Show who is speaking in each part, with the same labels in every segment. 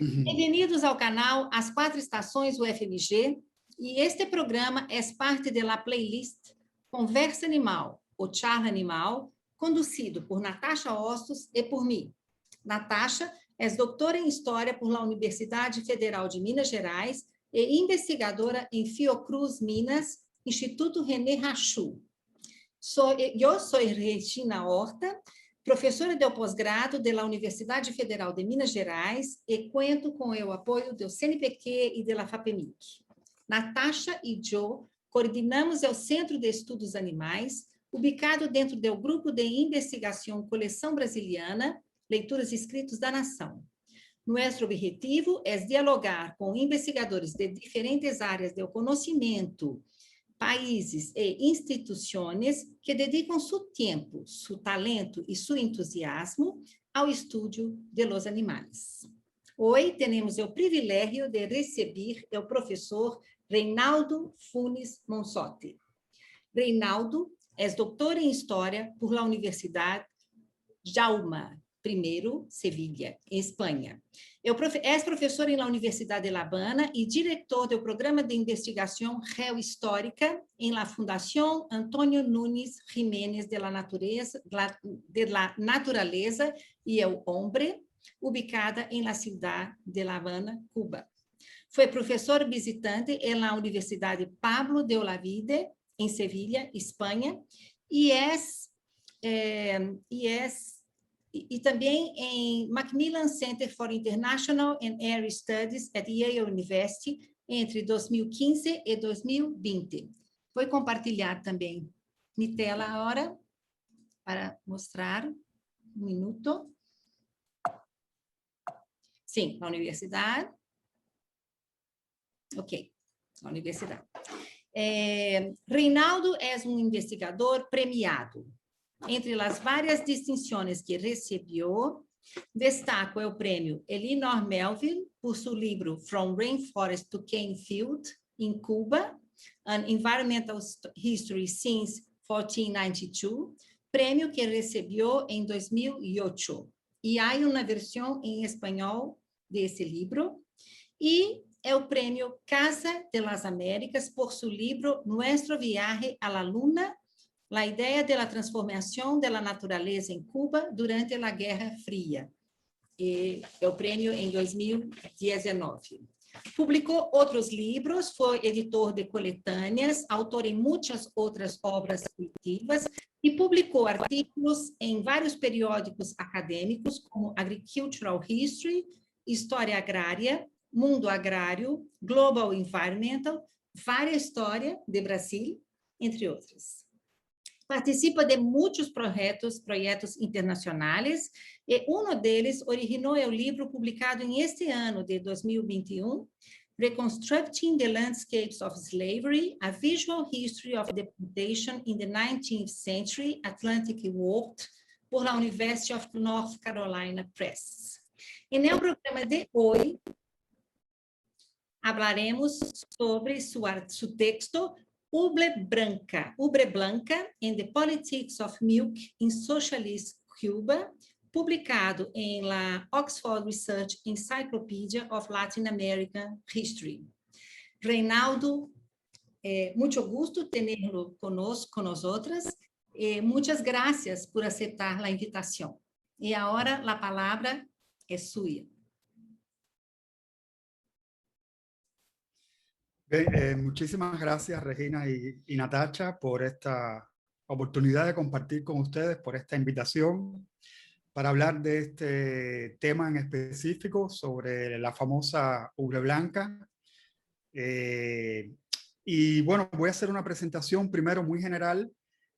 Speaker 1: Bem-vindos ao canal As Quatro Estações UFMG, e este programa é parte da playlist Conversa Animal, ou Charla Animal, conduzido por Natasha Ostos e por mim. Natasha é doutora em História por la Universidade Federal de Minas Gerais e investigadora em Fiocruz, Minas, Instituto René Rachou. Eu sou Regina Horta, professora de pós-grado da Universidade Federal de Minas Gerais e conto com o apoio do CNPq e da FAPEMIC. Natasha e eu coordenamos o Centro de Estudos Animais, ubicado dentro do Grupo de Investigação Coleção Brasiliana, Leituras e Escritos da Nação. Nosso objetivo é dialogar com investigadores de diferentes áreas do conhecimento, países e instituições que dedicam seu tempo, seu talento e seu entusiasmo ao estudo de los animais. Hoje temos o privilégio de receber o professor Reinaldo Funes Monsotti. Reinaldo é doutor em História por la Universidade Jaume I, Sevilha, em Espanha. É professor em la Universidade de La Habana e diretor do programa de investigação geohistórica em la Fundação Antônio Nunes Jiménez de la Naturaleza e o Hombre, ubicada em la cidade de La Habana, Cuba. Foi professor visitante em la Universidade Pablo de Olavide, em Sevilha, Espanha, e também em Macmillan Center for International and Area Studies at Yale University entre 2015 e 2020. Vou compartilhar também minha tela agora para mostrar. Um minuto. Sim, a universidade. Ok, a universidade. Reinaldo é um investigador premiado. Entre as várias distinções que recebeu, destaco o prêmio Elinor Melville por seu livro From Rainforest to Cane Field, em Cuba, An Environmental History Since 1492, prêmio que recebeu em 2008. E há uma versão em espanhol desse livro. E é o prêmio Casa de las Américas por seu livro Nuestro Viaje a la Luna, La Idea de la Transformación de la Naturaleza en Cuba durante la Guerra Fría. E é o prêmio em 2019. Publicou outros livros, foi editor de coletâneas, autor em muitas outras obras coletivas e publicou artigos em vários periódicos acadêmicos, como Agricultural History, História Agrária, Mundo Agrário, Global Environmental, Várias História de Brasil, entre outros. Participa de muitos projetos internacionais, e um deles originou o livro publicado este ano de 2021, Reconstructing the Landscapes of Slavery, A Visual History of Deportation in the 19th Century Atlantic World, por la University of North Carolina Press. E no programa de hoje, hablaremos sobre seu texto Ubre Blanca in the Politics of Milk in Socialist Cuba, publicado em la Oxford Research Encyclopedia of Latin American History. Reinaldo, muito gusto tê-lo conosco, nosotras, e muitas graças por aceitar a invitação. E agora a palavra é sua.
Speaker 2: Muchísimas gracias, Regina y Natasha, por esta oportunidad de compartir con ustedes, por esta invitación para hablar de este tema en específico sobre la famosa ubre blanca. Y bueno, voy a hacer una presentación primero muy general.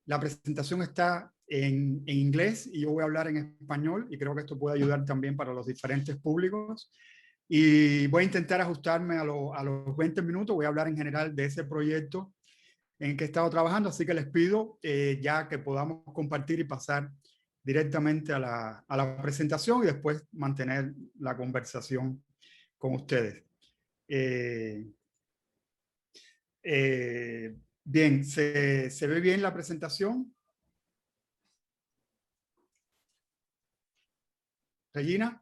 Speaker 2: La presentación está en inglés y yo voy a hablar en español, y creo que esto puede ayudar también para los diferentes públicos. Y voy a intentar ajustarme a los 20 minutos. Voy a hablar en general de ese proyecto en que he estado trabajando, así que les pido ya que podamos compartir y pasar directamente a la presentación y después mantener la conversación con ustedes. Bien, ¿se ve bien la presentación? Regina.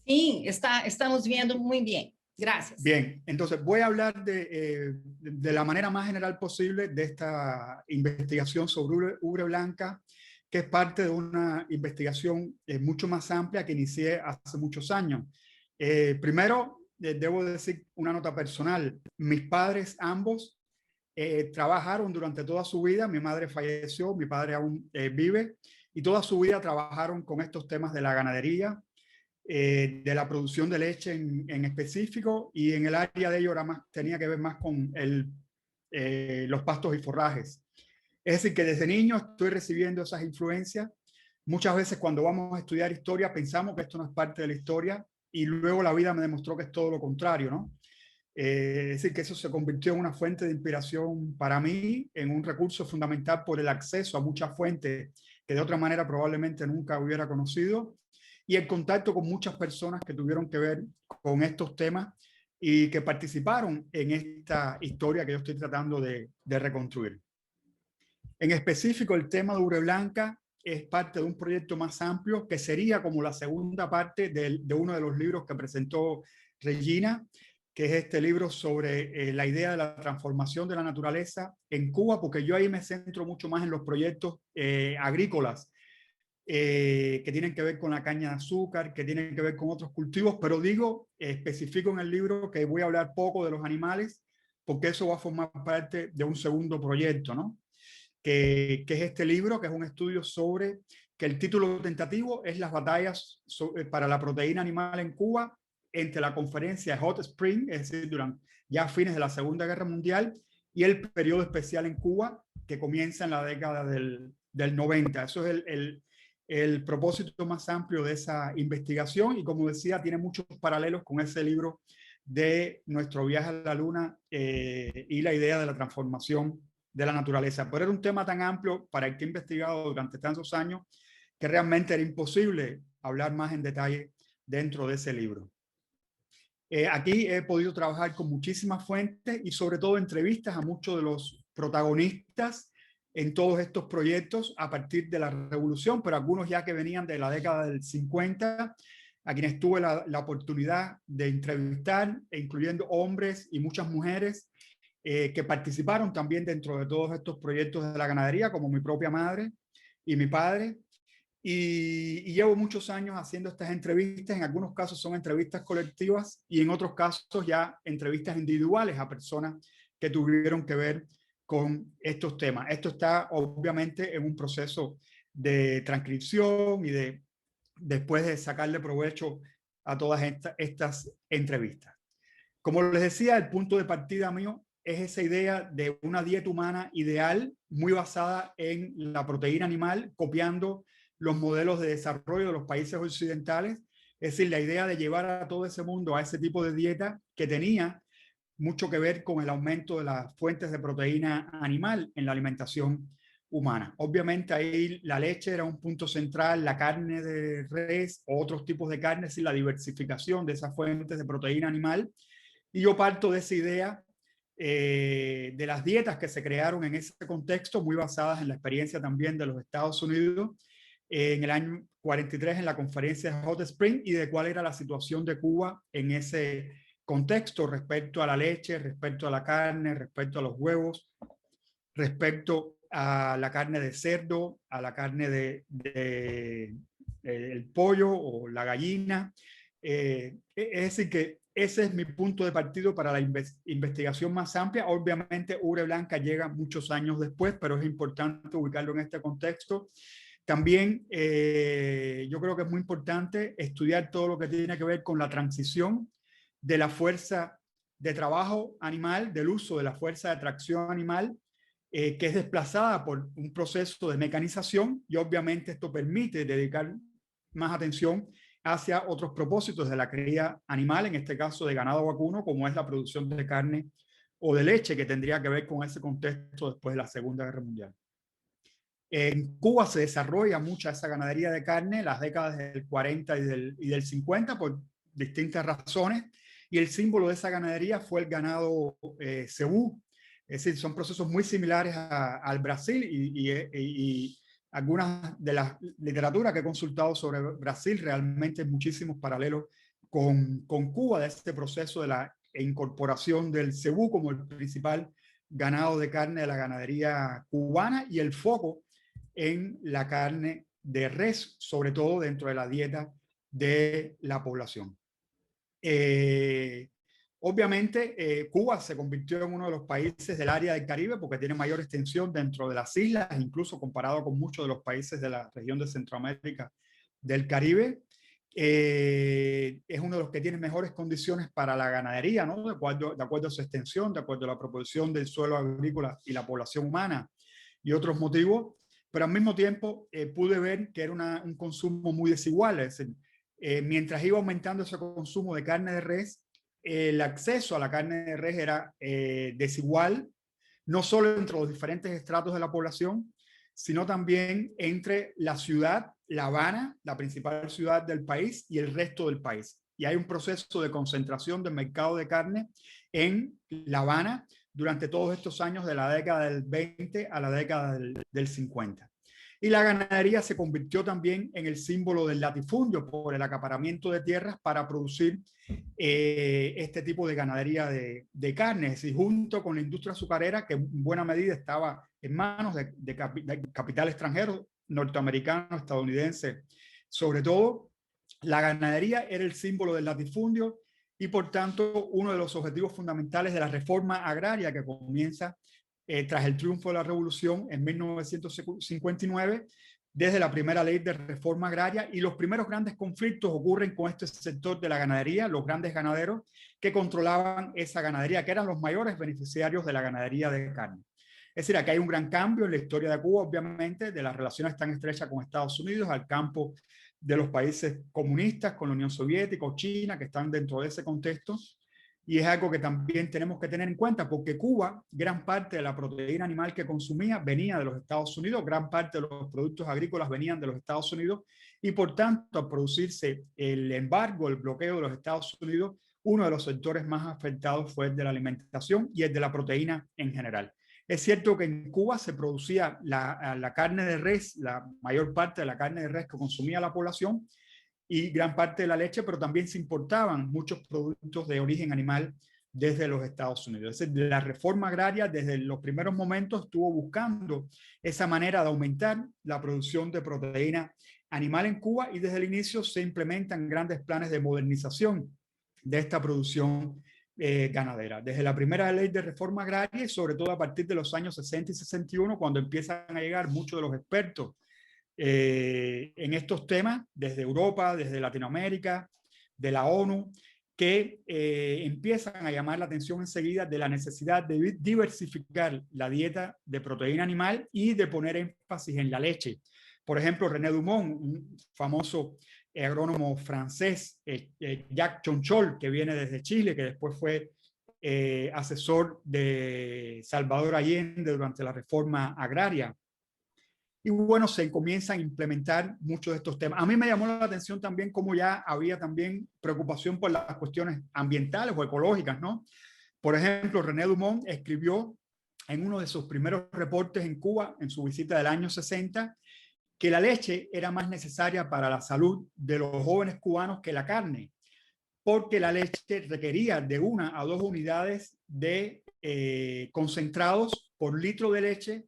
Speaker 1: Sí, estamos viendo muy bien. Gracias.
Speaker 2: Bien, entonces voy a hablar de la manera más general posible de esta investigación sobre ubre blanca, que es parte de una investigación mucho más amplia que inicié hace muchos años. Primero, debo decir una nota personal. Mis padres ambos trabajaron durante toda su vida. Mi madre falleció, mi padre aún vive, y toda su vida trabajaron con estos temas de la ganadería, de la producción de leche en específico, y en el área de ellos tenía que ver más con los pastos y forrajes. Es decir, que desde niño estoy recibiendo esas influencias. Muchas veces cuando vamos a estudiar historia pensamos que esto no es parte de la historia, y luego la vida me demostró que es todo lo contrario, ¿no? Es decir, que eso se convirtió en una fuente de inspiración para mí, en un recurso fundamental por el acceso a muchas fuentes que de otra manera probablemente nunca hubiera conocido, y el contacto con muchas personas que tuvieron que ver con estos temas y que participaron en esta historia que yo estoy tratando de reconstruir. En específico, el tema de ubre blanca es parte de un proyecto más amplio que sería como la segunda parte de uno de los libros que presentó Regina, que es este libro sobre la idea de la transformación de la naturaleza en Cuba, porque yo ahí me centro mucho más en los proyectos agrícolas que tienen que ver con la caña de azúcar, que tienen que ver con otros cultivos, pero digo, especifico en el libro que voy a hablar poco de los animales, porque eso va a formar parte de un segundo proyecto, ¿no? Que es este libro, que es un estudio sobre, que el título tentativo es las batallas para la proteína animal en Cuba entre la conferencia Hot Spring, es decir, durante ya fines de la Segunda Guerra Mundial, y el periodo especial en Cuba, que comienza en la década del 90. Eso es el propósito más amplio de esa investigación, y como decía, tiene muchos paralelos con ese libro de nuestro viaje a la luna y la idea de la transformación de la naturaleza. Pero era un tema tan amplio para el que he investigado durante tantos años que realmente era imposible hablar más en detalle dentro de ese libro. Aquí he podido trabajar con muchísimas fuentes y sobre todo entrevistas a muchos de los protagonistas en todos estos proyectos a partir de la revolución, pero algunos ya que venían de la década del 50, a quienes tuve la oportunidad de entrevistar, incluyendo hombres y muchas mujeres que participaron también dentro de todos estos proyectos de la ganadería, como mi propia madre y mi padre. Y llevo muchos años haciendo estas entrevistas. En algunos casos son entrevistas colectivas y en otros casos ya entrevistas individuales a personas que tuvieron que ver con estos temas. Esto está obviamente en un proceso de transcripción y después de sacarle provecho a todas estas entrevistas. Como les decía, el punto de partida mío es esa idea de una dieta humana ideal, muy basada en la proteína animal, copiando los modelos de desarrollo de los países occidentales. Es decir, la idea de llevar a todo ese mundo a ese tipo de dieta que tenía mucho que ver con el aumento de las fuentes de proteína animal en la alimentación humana. Obviamente ahí la leche era un punto central, la carne de res, otros tipos de carnes y la diversificación de esas fuentes de proteína animal. Y yo parto de esa idea de las dietas que se crearon en ese contexto, muy basadas en la experiencia también de los Estados Unidos en el año 43 en la conferencia de Hot Spring, y de cuál era la situación de Cuba en ese contexto respecto a la leche, respecto a la carne, respecto a los huevos, respecto a la carne de cerdo, a la carne el pollo o la gallina. Es decir, que ese es mi punto de partido para la investigación más amplia. Obviamente, ubre blanca llega muchos años después, pero es importante ubicarlo en este contexto. También yo creo que es muy importante estudiar todo lo que tiene que ver con la transición de la fuerza de trabajo animal, del uso de la fuerza de tracción animal, que es desplazada por un proceso de mecanización, y obviamente esto permite dedicar más atención hacia otros propósitos de la cría animal, en este caso de ganado vacuno, como es la producción de carne o de leche, que tendría que ver con ese contexto después de la Segunda Guerra Mundial. En Cuba se desarrolla mucha esa ganadería de carne en las décadas del 40 y del 50 por distintas razones, y el símbolo de esa ganadería fue el ganado cebú. Es decir, son procesos muy similares al Brasil, y algunas de las literaturas que he consultado sobre Brasil realmente muchísimos paralelos con Cuba, de este proceso de la incorporación del cebú como el principal ganado de carne de la ganadería cubana y el foco en la carne de res, sobre todo dentro de la dieta de la población. Obviamente, Cuba se convirtió en uno de los países del área del Caribe porque tiene mayor extensión dentro de las islas, incluso comparado con muchos de los países de la región de Centroamérica del Caribe. Es uno de los que tiene mejores condiciones para la ganadería, ¿no? De acuerdo a su extensión, de acuerdo a la proporción del suelo agrícola y la población humana y otros motivos, pero al mismo tiempo pude ver que era un consumo muy desigual. Es decir, mientras iba aumentando ese consumo de carne de res, el acceso a la carne de res era desigual, no solo entre los diferentes estratos de la población, sino también entre la ciudad, La Habana, la principal ciudad del país, y el resto del país. Y hay un proceso de concentración del mercado de carne en La Habana durante todos estos años de la década del 20 a la década del 50. Y la ganadería se convirtió también en el símbolo del latifundio por el acaparamiento de tierras para producir este tipo de ganadería de carnes, y junto con la industria azucarera, que en buena medida estaba en manos de capital extranjero, norteamericano, estadounidense. Sobre todo, la ganadería era el símbolo del latifundio y, por tanto, uno de los objetivos fundamentales de la reforma agraria que comienza tras el triunfo de la Revolución en 1959, desde la primera ley de reforma agraria, y los primeros grandes conflictos ocurren con este sector de la ganadería, los grandes ganaderos que controlaban esa ganadería, que eran los mayores beneficiarios de la ganadería de carne. Es decir, aquí hay un gran cambio en la historia de Cuba, obviamente, de las relaciones tan estrechas con Estados Unidos al campo de los países comunistas, con la Unión Soviética o China, que están dentro de ese contexto. Y es algo que también tenemos que tener en cuenta porque Cuba, gran parte de la proteína animal que consumía venía de los Estados Unidos, gran parte de los productos agrícolas venían de los Estados Unidos, y por tanto, al producirse el embargo, el bloqueo de los Estados Unidos, uno de los sectores más afectados fue el de la alimentación y el de la proteína en general. Es cierto que en Cuba se producía la carne de res, la mayor parte de la carne de res que consumía la población, y gran parte de la leche, pero también se importaban muchos productos de origen animal desde los Estados Unidos. Es decir, la reforma agraria desde los primeros momentos estuvo buscando esa manera de aumentar la producción de proteína animal en Cuba, y desde el inicio se implementan grandes planes de modernización de esta producción ganadera. Desde la primera ley de reforma agraria y sobre todo a partir de los años 60 y 61, cuando empiezan a llegar muchos de los expertos en estos temas, desde Europa, desde Latinoamérica, de la ONU, que empiezan a llamar la atención enseguida de la necesidad de diversificar la dieta de proteína animal y de poner énfasis en la leche. Por ejemplo, René Dumont, un famoso agrónomo francés, Jacques Chonchol, que viene desde Chile, que después fue asesor de Salvador Allende durante la reforma agraria. Y bueno, se comienzan a implementar muchos de estos temas. A mí me llamó la atención también cómo ya había también preocupación por las cuestiones ambientales o ecológicas, ¿no? Por ejemplo, René Dumont escribió en uno de sus primeros reportes en Cuba, en su visita del año 60, que la leche era más necesaria para la salud de los jóvenes cubanos que la carne, porque la leche requería de 1 a 2 unidades de concentrados por litro de leche,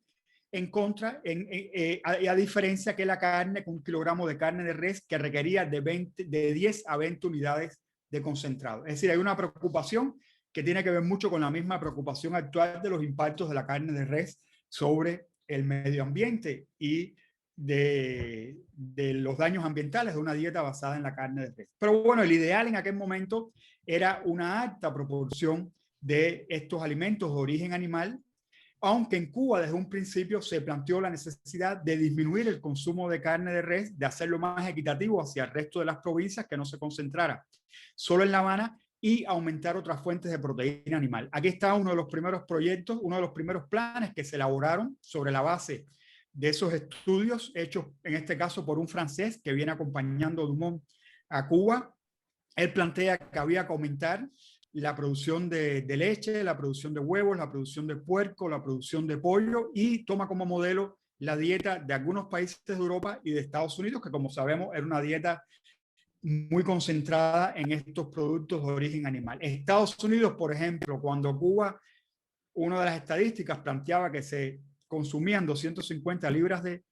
Speaker 2: a diferencia que la carne, con 1 kilogramo de carne de res, que requería de 10 a 20 unidades de concentrado. Es decir, hay una preocupación que tiene que ver mucho con la misma preocupación actual de los impactos de la carne de res sobre el medio ambiente y de los daños ambientales de una dieta basada en la carne de res. Pero bueno, el ideal en aquel momento era una alta proporción de estos alimentos de origen animal, aunque en Cuba desde un principio se planteó la necesidad de disminuir el consumo de carne de res, de hacerlo más equitativo hacia el resto de las provincias, que no se concentrara solo en La Habana, y aumentar otras fuentes de proteína animal. Aquí está uno de los primeros proyectos, uno de los primeros planes que se elaboraron sobre la base de esos estudios hechos en este caso por un francés que viene acompañando a Dumont a Cuba. Él plantea que había que aumentar la producción de leche, la producción de huevos, la producción de puerco, la producción de pollo, y toma como modelo la dieta de algunos países de Europa y de Estados Unidos, que como sabemos era una dieta muy concentrada en estos productos de origen animal. Estados Unidos, por ejemplo, cuando Cuba, una de las estadísticas planteaba que se consumían 250 libras de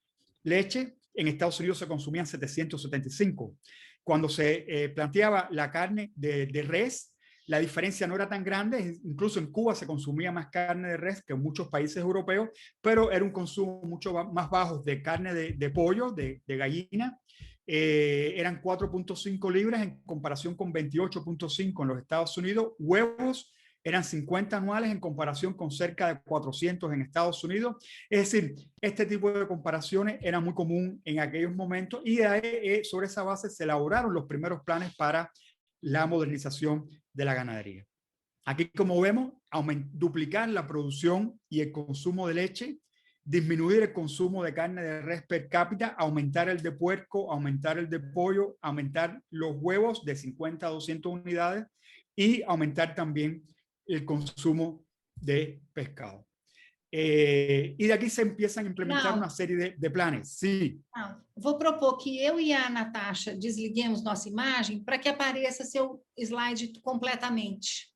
Speaker 2: leche, en Estados Unidos se consumían 775. Cuando se planteaba la carne de res, la diferencia no era tan grande, incluso en Cuba se consumía más carne de res que en muchos países europeos, pero era un consumo mucho más bajo de carne de pollo, de gallina. Eran 4.5 libras en comparación con 28.5 en los Estados Unidos. Huevos eran 50 anuales en comparación con cerca de 400 en Estados Unidos. Es decir, este tipo de comparaciones era muy común en aquellos momentos y sobre esa base se elaboraron los primeros planes para la modernización de la ganadería. Aquí, como vemos, duplicar la producción y el consumo de leche, disminuir el consumo de carne de res per cápita, aumentar el de puerco, aumentar el de pollo, aumentar los huevos de 50 a 200 unidades y aumentar también el consumo de pescado. E daqui se empiezam a implementar uma série de planos. Sim.
Speaker 1: Vou propor que eu e a Natasha desliguemos nossa imagem para que apareça seu slide completamente.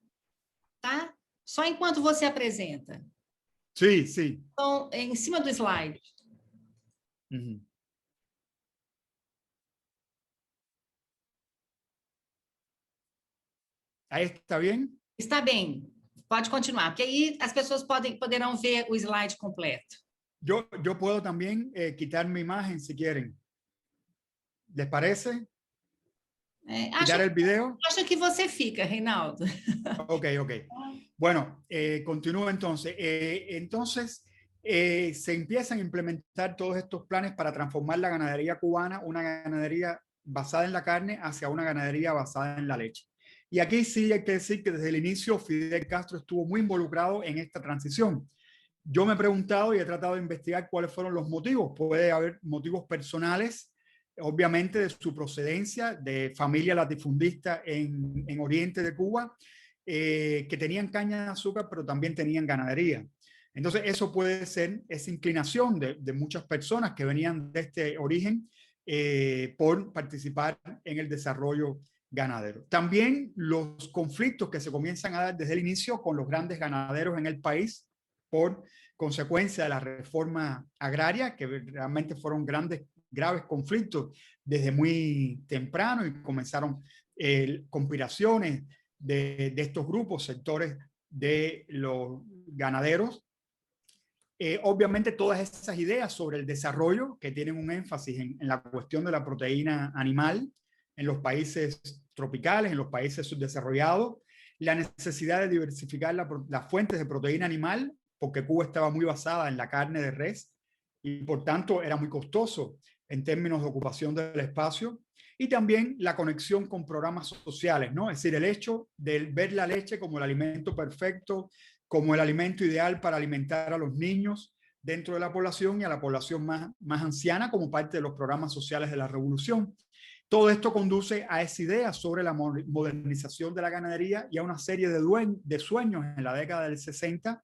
Speaker 1: Tá? Só enquanto você apresenta.
Speaker 2: Sim, sim.
Speaker 1: Então, em cima do slide.
Speaker 2: Uhum. Aí está bem?
Speaker 1: Está bem. Pode continuar, porque aí as pessoas poderão ver o slide completo.
Speaker 2: Eu posso também quitar minha imagem, se querem. ¿Les parece? ¿Quitar el video?
Speaker 1: Acho que você fica, Reinaldo.
Speaker 2: Ok. Bueno, continúo entonces. Entonces, se empiezan a implementar todos estos planes para transformar la ganadería cubana, una ganadería basada en la carne, hacia una ganadería basada en la leche. Y aquí sí hay que decir que desde el inicio Fidel Castro estuvo muy involucrado en esta transición. Yo me he preguntado y he tratado de investigar cuáles fueron los motivos. Puede haber motivos personales, obviamente de su procedencia, de familia latifundista en oriente de Cuba, que tenían caña de azúcar, pero también tenían ganadería. Entonces, eso puede ser esa inclinación de muchas personas que venían de este origen por participar en el desarrollo ganadero. También los conflictos que se comienzan a dar desde el inicio con los grandes ganaderos en el país por consecuencia de la reforma agraria, que realmente fueron graves conflictos desde muy temprano y comenzaron conspiraciones de estos grupos, sectores de los ganaderos. Obviamente todas esas ideas sobre el desarrollo que tienen un énfasis en la cuestión de la proteína animal en los países tropicales, en los países subdesarrollados, la necesidad de diversificar las fuentes de proteína animal, porque Cuba estaba muy basada en la carne de res y por tanto era muy costoso en términos de ocupación del espacio, y también la conexión con programas sociales, ¿no? Es decir, el hecho de ver la leche como el alimento perfecto, como el alimento ideal para alimentar a los niños dentro de la población y a la población más anciana como parte de los programas sociales de la revolución. Todo esto conduce a esa idea sobre la modernización de la ganadería y a una serie de sueños en la década del 60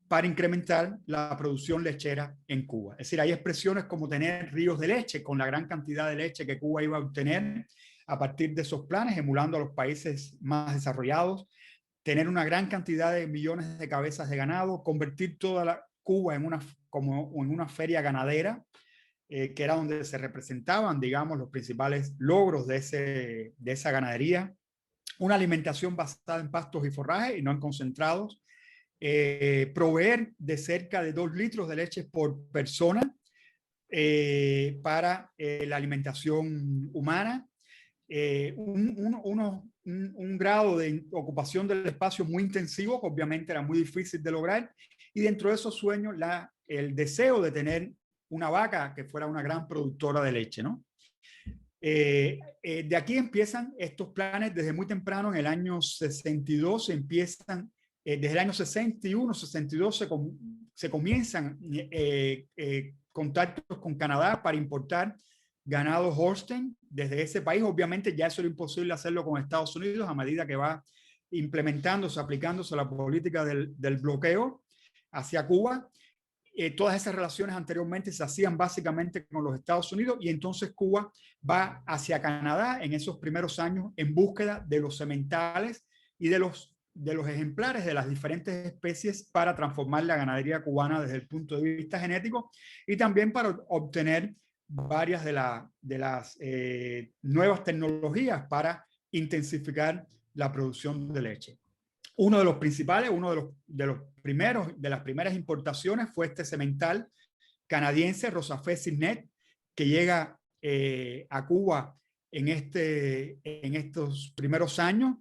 Speaker 2: para incrementar la producción lechera en Cuba. Es decir, hay expresiones como tener ríos de leche con la gran cantidad de leche que Cuba iba a obtener a partir de esos planes, emulando a los países más desarrollados, tener una gran cantidad de millones de cabezas de ganado, convertir toda la Cuba en una feria ganadera, que era donde se representaban, digamos, los principales logros de esa ganadería, una alimentación basada en pastos y forraje y no en concentrados, proveer de cerca de 2 litros de leche por persona para la alimentación humana, un grado de ocupación del espacio muy intensivo, que obviamente era muy difícil de lograr, y dentro de esos sueños el deseo de tener una vaca que fuera una gran productora de leche, ¿no? De aquí empiezan estos planes desde muy temprano, en el año 62 empiezan, desde el año 61, 62 se comienzan contactos con Canadá para importar ganado Holstein desde ese país. Obviamente ya eso era imposible hacerlo con Estados Unidos a medida que va implementándose, aplicándose la política del bloqueo hacia Cuba. todas esas relaciones anteriormente se hacían básicamente con los Estados Unidos, y entonces Cuba va hacia Canadá en esos primeros años en búsqueda de los sementales y de los ejemplares de las diferentes especies para transformar la ganadería cubana desde el punto de vista genético, y también para obtener varias de las nuevas tecnologías para intensificar la producción de leche. Uno de los principales, de las primeras importaciones fue este semental canadiense Rosafé Signet, que llega a Cuba en estos primeros años,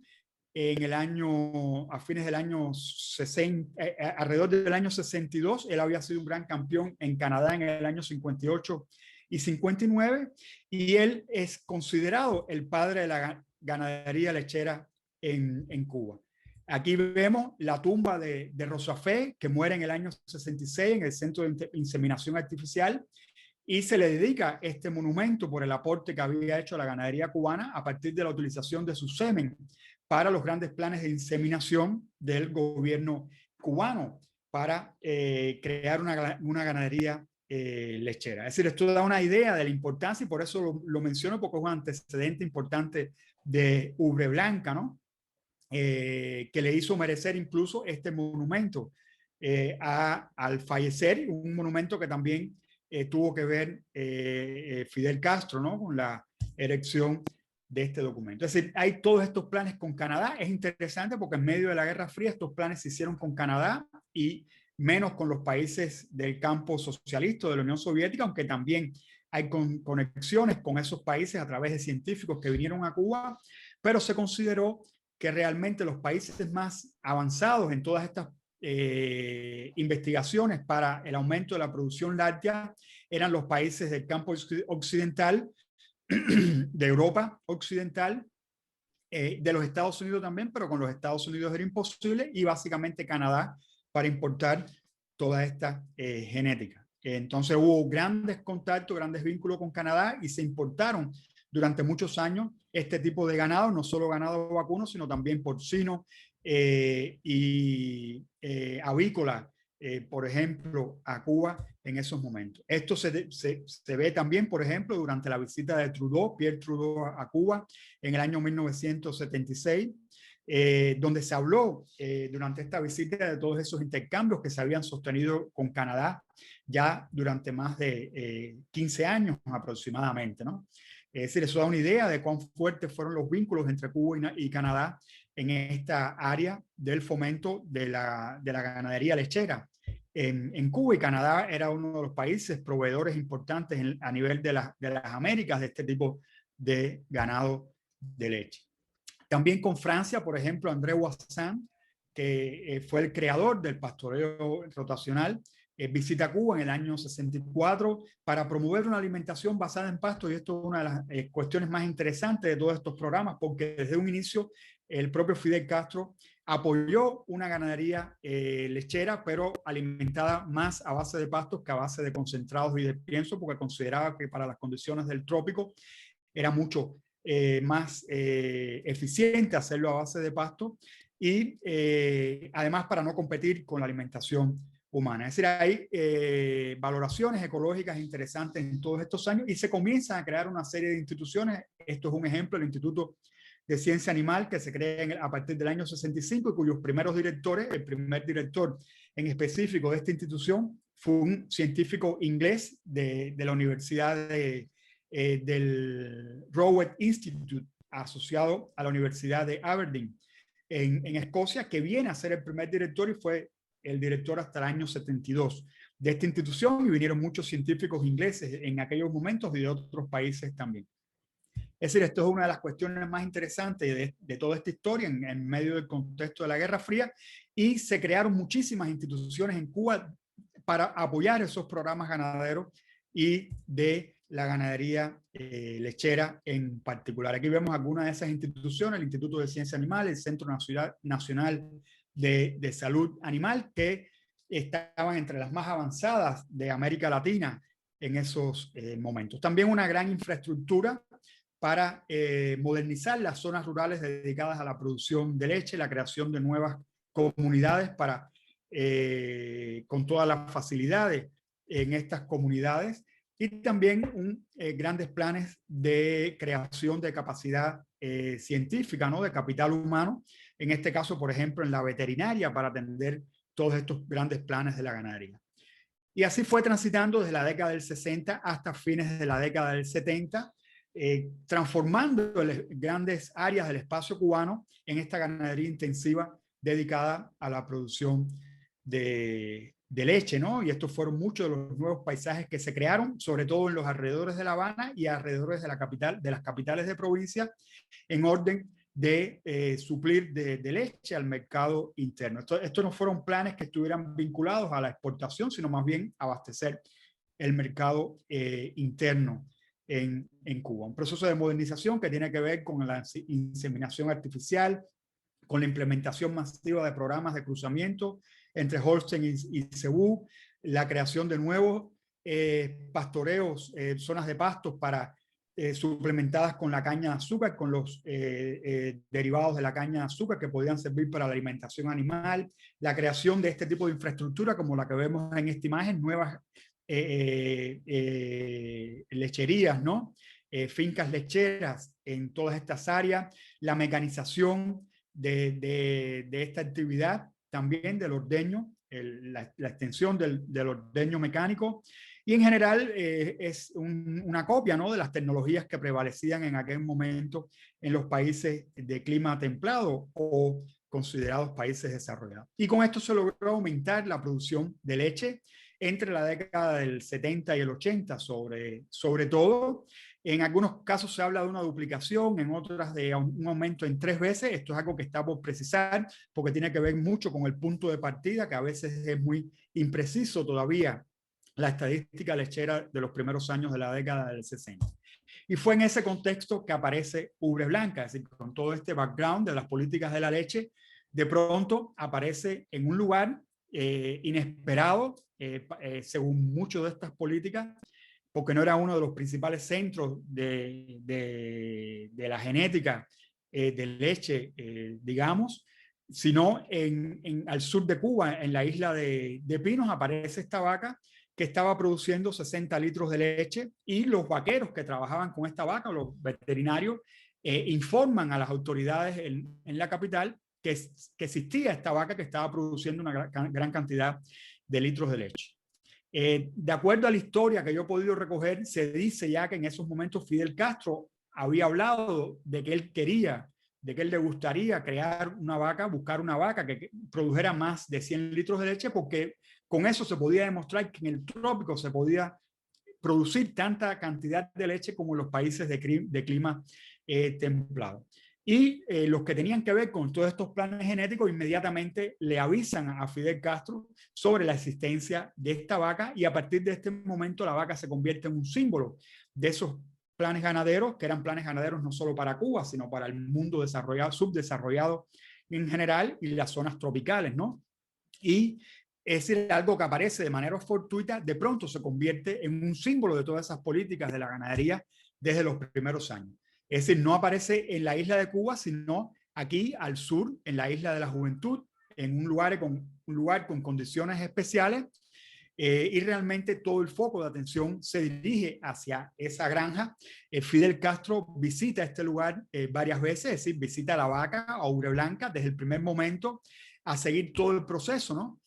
Speaker 2: a fines del año 60, alrededor del año 62. Él había sido un gran campeón en Canadá en el año 58 y 59, y él es considerado el padre de la ganadería lechera en Cuba. Aquí vemos la tumba de Rosafé, que muere en el año 66 en el Centro de Inseminación Artificial, y se le dedica este monumento por el aporte que había hecho la ganadería cubana a partir de la utilización de su semen para los grandes planes de inseminación del gobierno cubano para crear una ganadería lechera. Es decir, esto da una idea de la importancia, y por eso lo menciono, porque es un antecedente importante de Ubre Blanca, ¿no? Que le hizo merecer incluso este monumento al fallecer, un monumento que también tuvo que ver Fidel Castro, ¿no? Con la erección de este documento. Es decir, hay todos estos planes con Canadá. Es interesante porque en medio de la Guerra Fría estos planes se hicieron con Canadá y menos con los países del campo socialista de la Unión Soviética, aunque también hay conexiones con esos países a través de científicos que vinieron a Cuba, pero se consideró que realmente los países más avanzados en todas estas investigaciones para el aumento de la producción láctea eran los países del campo occidental, de Europa occidental, de los Estados Unidos también, pero con los Estados Unidos era imposible, y básicamente Canadá para importar toda esta genética. Entonces hubo grandes contactos, grandes vínculos con Canadá, y se importaron durante muchos años este tipo de ganado, no solo ganado vacuno, sino también porcino y avícola, por ejemplo, a Cuba en esos momentos. Esto se ve también, por ejemplo, durante la visita de Pierre Trudeau a Cuba en el año 1976, donde se habló durante esta visita de todos esos intercambios que se habían sostenido con Canadá ya durante más de 15 años aproximadamente, ¿no? Es decir, eso da una idea de cuán fuertes fueron los vínculos entre Cuba y Canadá en esta área del fomento de la ganadería lechera. En Cuba y Canadá era uno de los países proveedores importantes a nivel de las Américas de este tipo de ganado de leche. También con Francia, por ejemplo, André Voisin, que fue el creador del pastoreo rotacional, visita Cuba en el año 64 para promover una alimentación basada en pasto, y esto es una de las cuestiones más interesantes de todos estos programas, porque desde un inicio el propio Fidel Castro apoyó una ganadería lechera, pero alimentada más a base de pastos que a base de concentrados y de pienso, porque consideraba que para las condiciones del trópico era mucho más eficiente hacerlo a base de pasto, y además para no competir con la alimentación humana. Es decir, hay valoraciones ecológicas interesantes en todos estos años, y se comienzan a crear una serie de instituciones. Esto es un ejemplo, el Instituto de Ciencia Animal, que se crea a partir del año 65, y cuyos primeros directores, el primer director en específico de esta institución fue un científico inglés de la Universidad del Rowett Institute, asociado a la Universidad de Aberdeen en Escocia, que viene a ser el primer director y fue el director hasta el año 72 de esta institución, y vinieron muchos científicos ingleses en aquellos momentos y de otros países también. Es decir, esto es una de las cuestiones más interesantes de toda esta historia en medio del contexto de la Guerra Fría, y se crearon muchísimas instituciones en Cuba para apoyar esos programas ganaderos y de la ganadería lechera en particular. Aquí vemos algunas de esas instituciones: el Instituto de Ciencia Animal, el Centro Nacional de Salud Animal, que estaban entre las más avanzadas de América Latina en esos momentos. También una gran infraestructura para modernizar las zonas rurales dedicadas a la producción de leche, la creación de nuevas comunidades para con todas las facilidades en estas comunidades, y también grandes planes de creación de capacidad científica, ¿no? De capital humano, en este caso, por ejemplo, en la veterinaria, para atender todos estos grandes planes de la ganadería. Y así fue transitando desde la década del 60 hasta fines de la década del 70, transformando grandes áreas del espacio cubano en esta ganadería intensiva dedicada a la producción de leche, ¿no? Y estos fueron muchos de los nuevos paisajes que se crearon, sobre todo en los alrededores de La Habana y alrededores de la capital, de las capitales de provincia, en orden de suplir de leche al mercado interno. Estos no fueron planes que estuvieran vinculados a la exportación, sino más bien abastecer el mercado interno en Cuba. Un proceso de modernización que tiene que ver con la inseminación artificial, con la implementación masiva de programas de cruzamiento entre Holstein y Cebú, la creación de nuevos pastoreos, zonas de pastos para suplementadas con la caña de azúcar, con los derivados de la caña de azúcar que podían servir para la alimentación animal, la creación de este tipo de infraestructura como la que vemos en esta imagen, nuevas lecherías, ¿no? Fincas lecheras en todas estas áreas, la mecanización de esta actividad, también del ordeño, la extensión del ordeño mecánico, y en general es una copia, ¿no? De las tecnologías que prevalecían en aquel momento en los países de clima templado o considerados países desarrollados. Y con esto se logró aumentar la producción de leche entre la década del 70 y el 80, sobre todo. En algunos casos se habla de una duplicación, en otras de un aumento en 3 veces. Esto es algo que está por precisar porque tiene que ver mucho con el punto de partida, que a veces es muy impreciso todavía la estadística lechera de los primeros años de la década del 60. Y fue en ese contexto que aparece Ubre Blanca, es decir, con todo este background de las políticas de la leche, de pronto aparece en un lugar inesperado, según muchas de estas políticas, porque no era uno de los principales centros de la genética de leche, digamos, sino al sur de Cuba, en la isla de Pinos, aparece esta vaca que estaba produciendo 60 litros de leche, y los vaqueros que trabajaban con esta vaca, los veterinarios, informan a las autoridades en la capital que existía esta vaca que estaba produciendo una gran cantidad de litros de leche. De acuerdo a la historia que yo he podido recoger, se dice ya que en esos momentos Fidel Castro había hablado de que él quería, de que él le gustaría crear una vaca, buscar una vaca que produjera más de 100 litros de leche, porque con eso se podía demostrar que en el trópico se podía producir tanta cantidad de leche como en los países de clima templado. Y los que tenían que ver con todos estos planes genéticos inmediatamente le avisan a Fidel Castro sobre la existencia de esta vaca, y a partir de este momento la vaca se convierte en un símbolo de esos planes ganaderos, que eran planes ganaderos no solo para Cuba, sino para el mundo desarrollado, subdesarrollado en general, y las zonas tropicales, ¿no? Y es decir, algo que aparece de manera fortuita, de pronto se convierte en un símbolo de todas esas políticas de la ganadería desde los primeros años. Es decir, no aparece en la isla de Cuba, sino aquí al sur, en la isla de la Juventud, en un lugar con condiciones especiales, y realmente todo el foco de atención se dirige hacia esa granja. Fidel Castro visita este lugar varias veces, es decir, visita la vaca, a Ubre Blanca, desde el primer momento, a seguir todo el proceso, ¿no?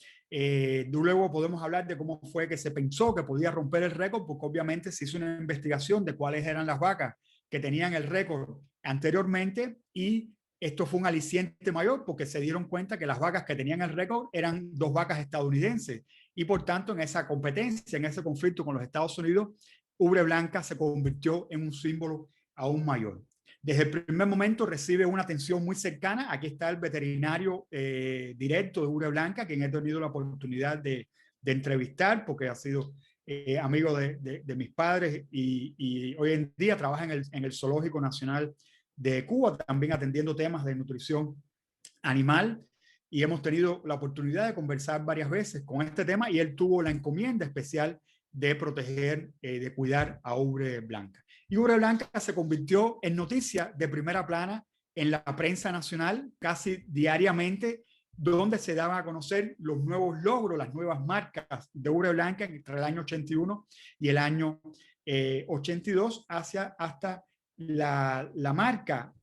Speaker 2: Luego podemos hablar de cómo fue que se pensó que podía romper el récord, porque obviamente se hizo una investigación de cuáles eran las vacas que tenían el récord anteriormente, y esto fue un aliciente mayor porque se dieron cuenta que las vacas que tenían el récord eran 2 vacas estadounidenses, y por tanto en esa competencia, en ese conflicto con los Estados Unidos, Ubre Blanca se convirtió en un símbolo aún mayor. Desde el primer momento recibe una atención muy cercana. Aquí está el veterinario directo de Ubre Blanca, quien he tenido la oportunidad de entrevistar porque ha sido amigo de mis padres, y hoy en día trabaja en el Zoológico Nacional de Cuba, también atendiendo temas de nutrición animal, y hemos tenido la oportunidad de conversar varias veces con este tema, y él tuvo la encomienda especial de proteger, de cuidar a Ubre Blanca. Y Ubre Blanca se convirtió en noticia de primera plana en la prensa nacional casi diariamente, donde se daban a conocer los nuevos logros, las nuevas marcas de ubre blanca entre el año 81 y el año 82 hasta la marca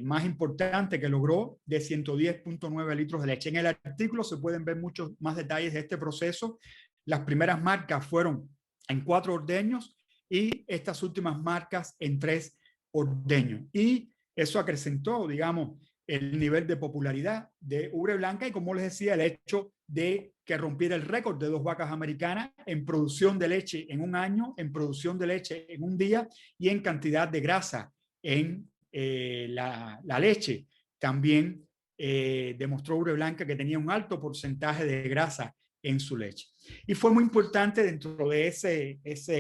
Speaker 2: más importante que logró de 110.9 litros de leche. En el artículo se pueden ver muchos más detalles de este proceso. Las primeras marcas fueron en 4 ordeños y estas últimas marcas en 3 ordeños. Y eso acrecentó, digamos, el nivel de popularidad de ubre blanca y, como les decía, el hecho de que rompiera el récord de 2 vacas americanas en producción de leche en un año, en producción de leche en un día y en cantidad de grasa en la leche. También demostró ubre blanca que tenía un alto porcentaje de grasa en su leche. Y fue muy importante dentro de esa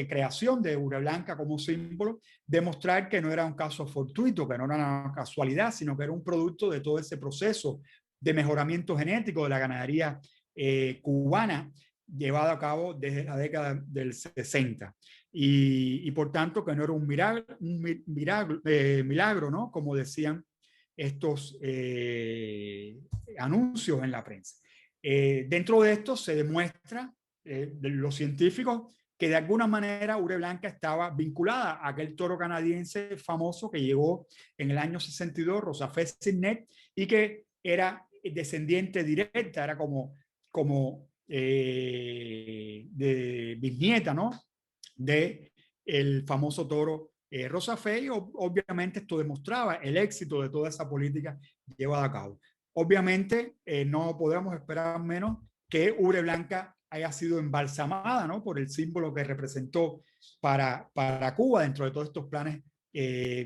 Speaker 2: creación de ubre blanca como símbolo, demostrar que no era un caso fortuito, que no era una casualidad, sino que era un producto de todo ese proceso de mejoramiento genético de la ganadería cubana llevado a cabo desde la década del 60. Y por tanto que no era un milagro, ¿no? Como decían estos anuncios en la prensa. Dentro de esto se demuestra de los científicos que de alguna manera ubre blanca estaba vinculada a aquel toro canadiense famoso que llegó en el año 62, Rosafé Signet, y que era descendiente directa, era como de bisnieta, ¿no? De el famoso toro Rosafé, y obviamente esto demostraba el éxito de toda esa política llevada a cabo. Obviamente no podemos esperar menos que ubre blanca haya sido embalsamada, ¿no? Por el símbolo que representó para Cuba dentro de todos estos planes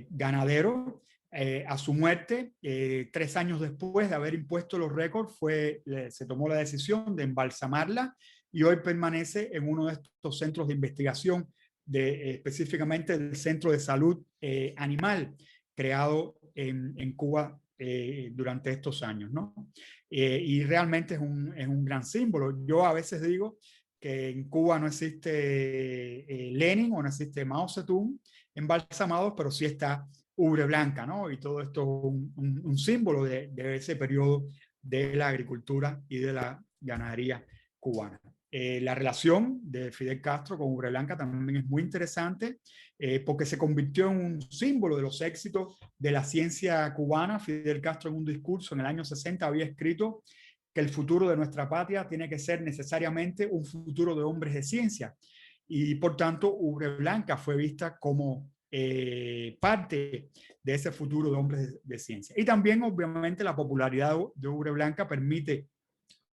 Speaker 2: ganaderos. A su muerte, 3 años después de haber impuesto los récords, se tomó la decisión de embalsamarla y hoy permanece en uno de estos centros de investigación, específicamente del Centro de Salud Animal, creado en Cuba durante estos años, ¿no? Y realmente es un gran símbolo. Yo a veces digo que en Cuba no existe Lenin o no existe Mao Zedong embalsamados, pero sí está ubre blanca, ¿no? Y todo esto es un símbolo de ese periodo de la agricultura y de la ganadería cubana. La relación de Fidel Castro con ubre blanca también es muy interesante porque se convirtió en un símbolo de los éxitos de la ciencia cubana. Fidel Castro, en un discurso en el año 60, había escrito que el futuro de nuestra patria tiene que ser necesariamente un futuro de hombres de ciencia, y por tanto ubre blanca fue vista como parte de ese futuro de hombres de ciencia. Y también obviamente la popularidad de ubre blanca permite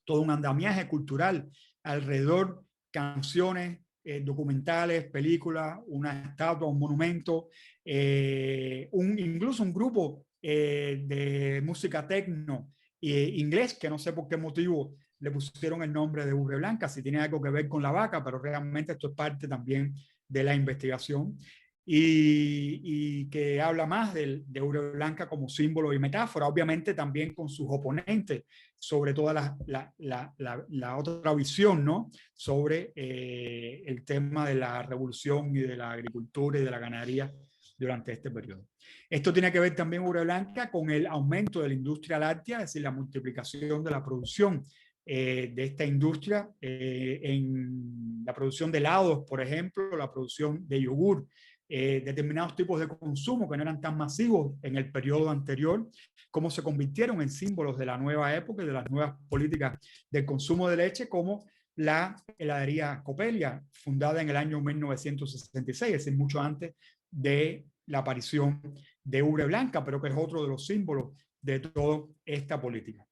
Speaker 2: todo un andamiaje cultural alrededor, canciones, documentales, películas, una estatua, un monumento, incluso un grupo de música techno inglés, que no sé por qué motivo le pusieron el nombre de ubre blanca, si tiene algo que ver con la vaca, pero realmente esto es parte también de la investigación. Y que habla más de ubre blanca como símbolo y metáfora, obviamente también con sus oponentes, sobre toda la otra visión, ¿no? Sobre el tema de la revolución y de la agricultura y de la ganadería durante este periodo. Esto tiene que ver también, ubre blanca, con el aumento de la industria láctea, es decir, la multiplicación de la producción de esta industria en la producción de helados, por ejemplo, la producción de yogur, determinados tipos de consumo que no eran tan masivos en el periodo anterior, cómo se convirtieron en símbolos de la nueva época y de las nuevas políticas del consumo de leche, como la heladería Copelia, fundada en el año 1966, es decir, mucho antes de la aparición de ubre blanca, pero que es otro de los símbolos de toda esta política.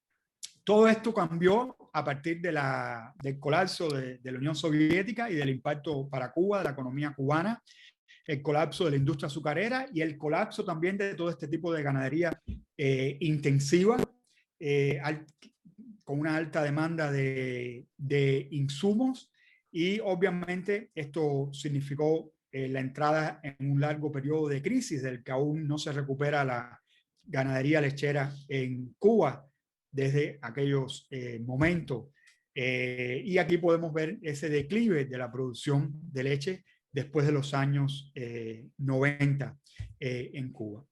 Speaker 2: Todo esto cambió a partir del colapso de la Unión Soviética y del impacto para Cuba de la economía cubana, el colapso de la industria azucarera y el colapso también de todo este tipo de ganadería intensiva, con una alta demanda de insumos, y obviamente esto significó la entrada en un largo periodo de crisis del que aún no se recupera la ganadería lechera en Cuba desde aquellos momentos. Y aquí podemos ver ese declive de la producción de leche después de los años 90 en Cuba.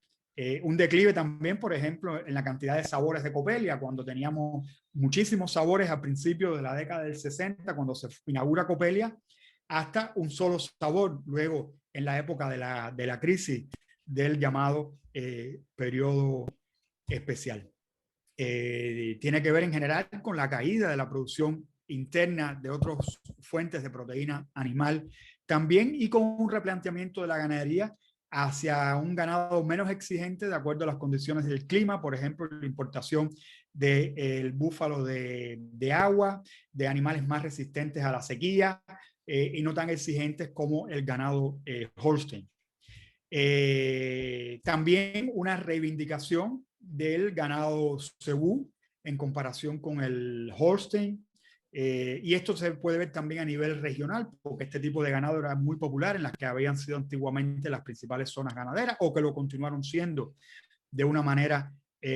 Speaker 2: Un declive también, por ejemplo, en la cantidad de sabores de Coppelia, cuando teníamos muchísimos sabores al principio de la década del 60, cuando se inaugura Coppelia, hasta un solo sabor luego en la época de la crisis del llamado periodo especial. Tiene que ver en general con la caída de la producción interna de otras fuentes de proteína animal también, y con un replanteamiento de la ganadería hacia un ganado menos exigente de acuerdo a las condiciones del clima, por ejemplo, la importación del búfalo de agua, de animales más resistentes a la sequía y no tan exigentes como el ganado Holstein. También una reivindicación del ganado cebú en comparación con el Holstein. Y esto se puede ver también a nivel regional, porque este tipo de ganado era muy popular en las que habían sido antiguamente las principales zonas ganaderas o que lo continuaron siendo de una manera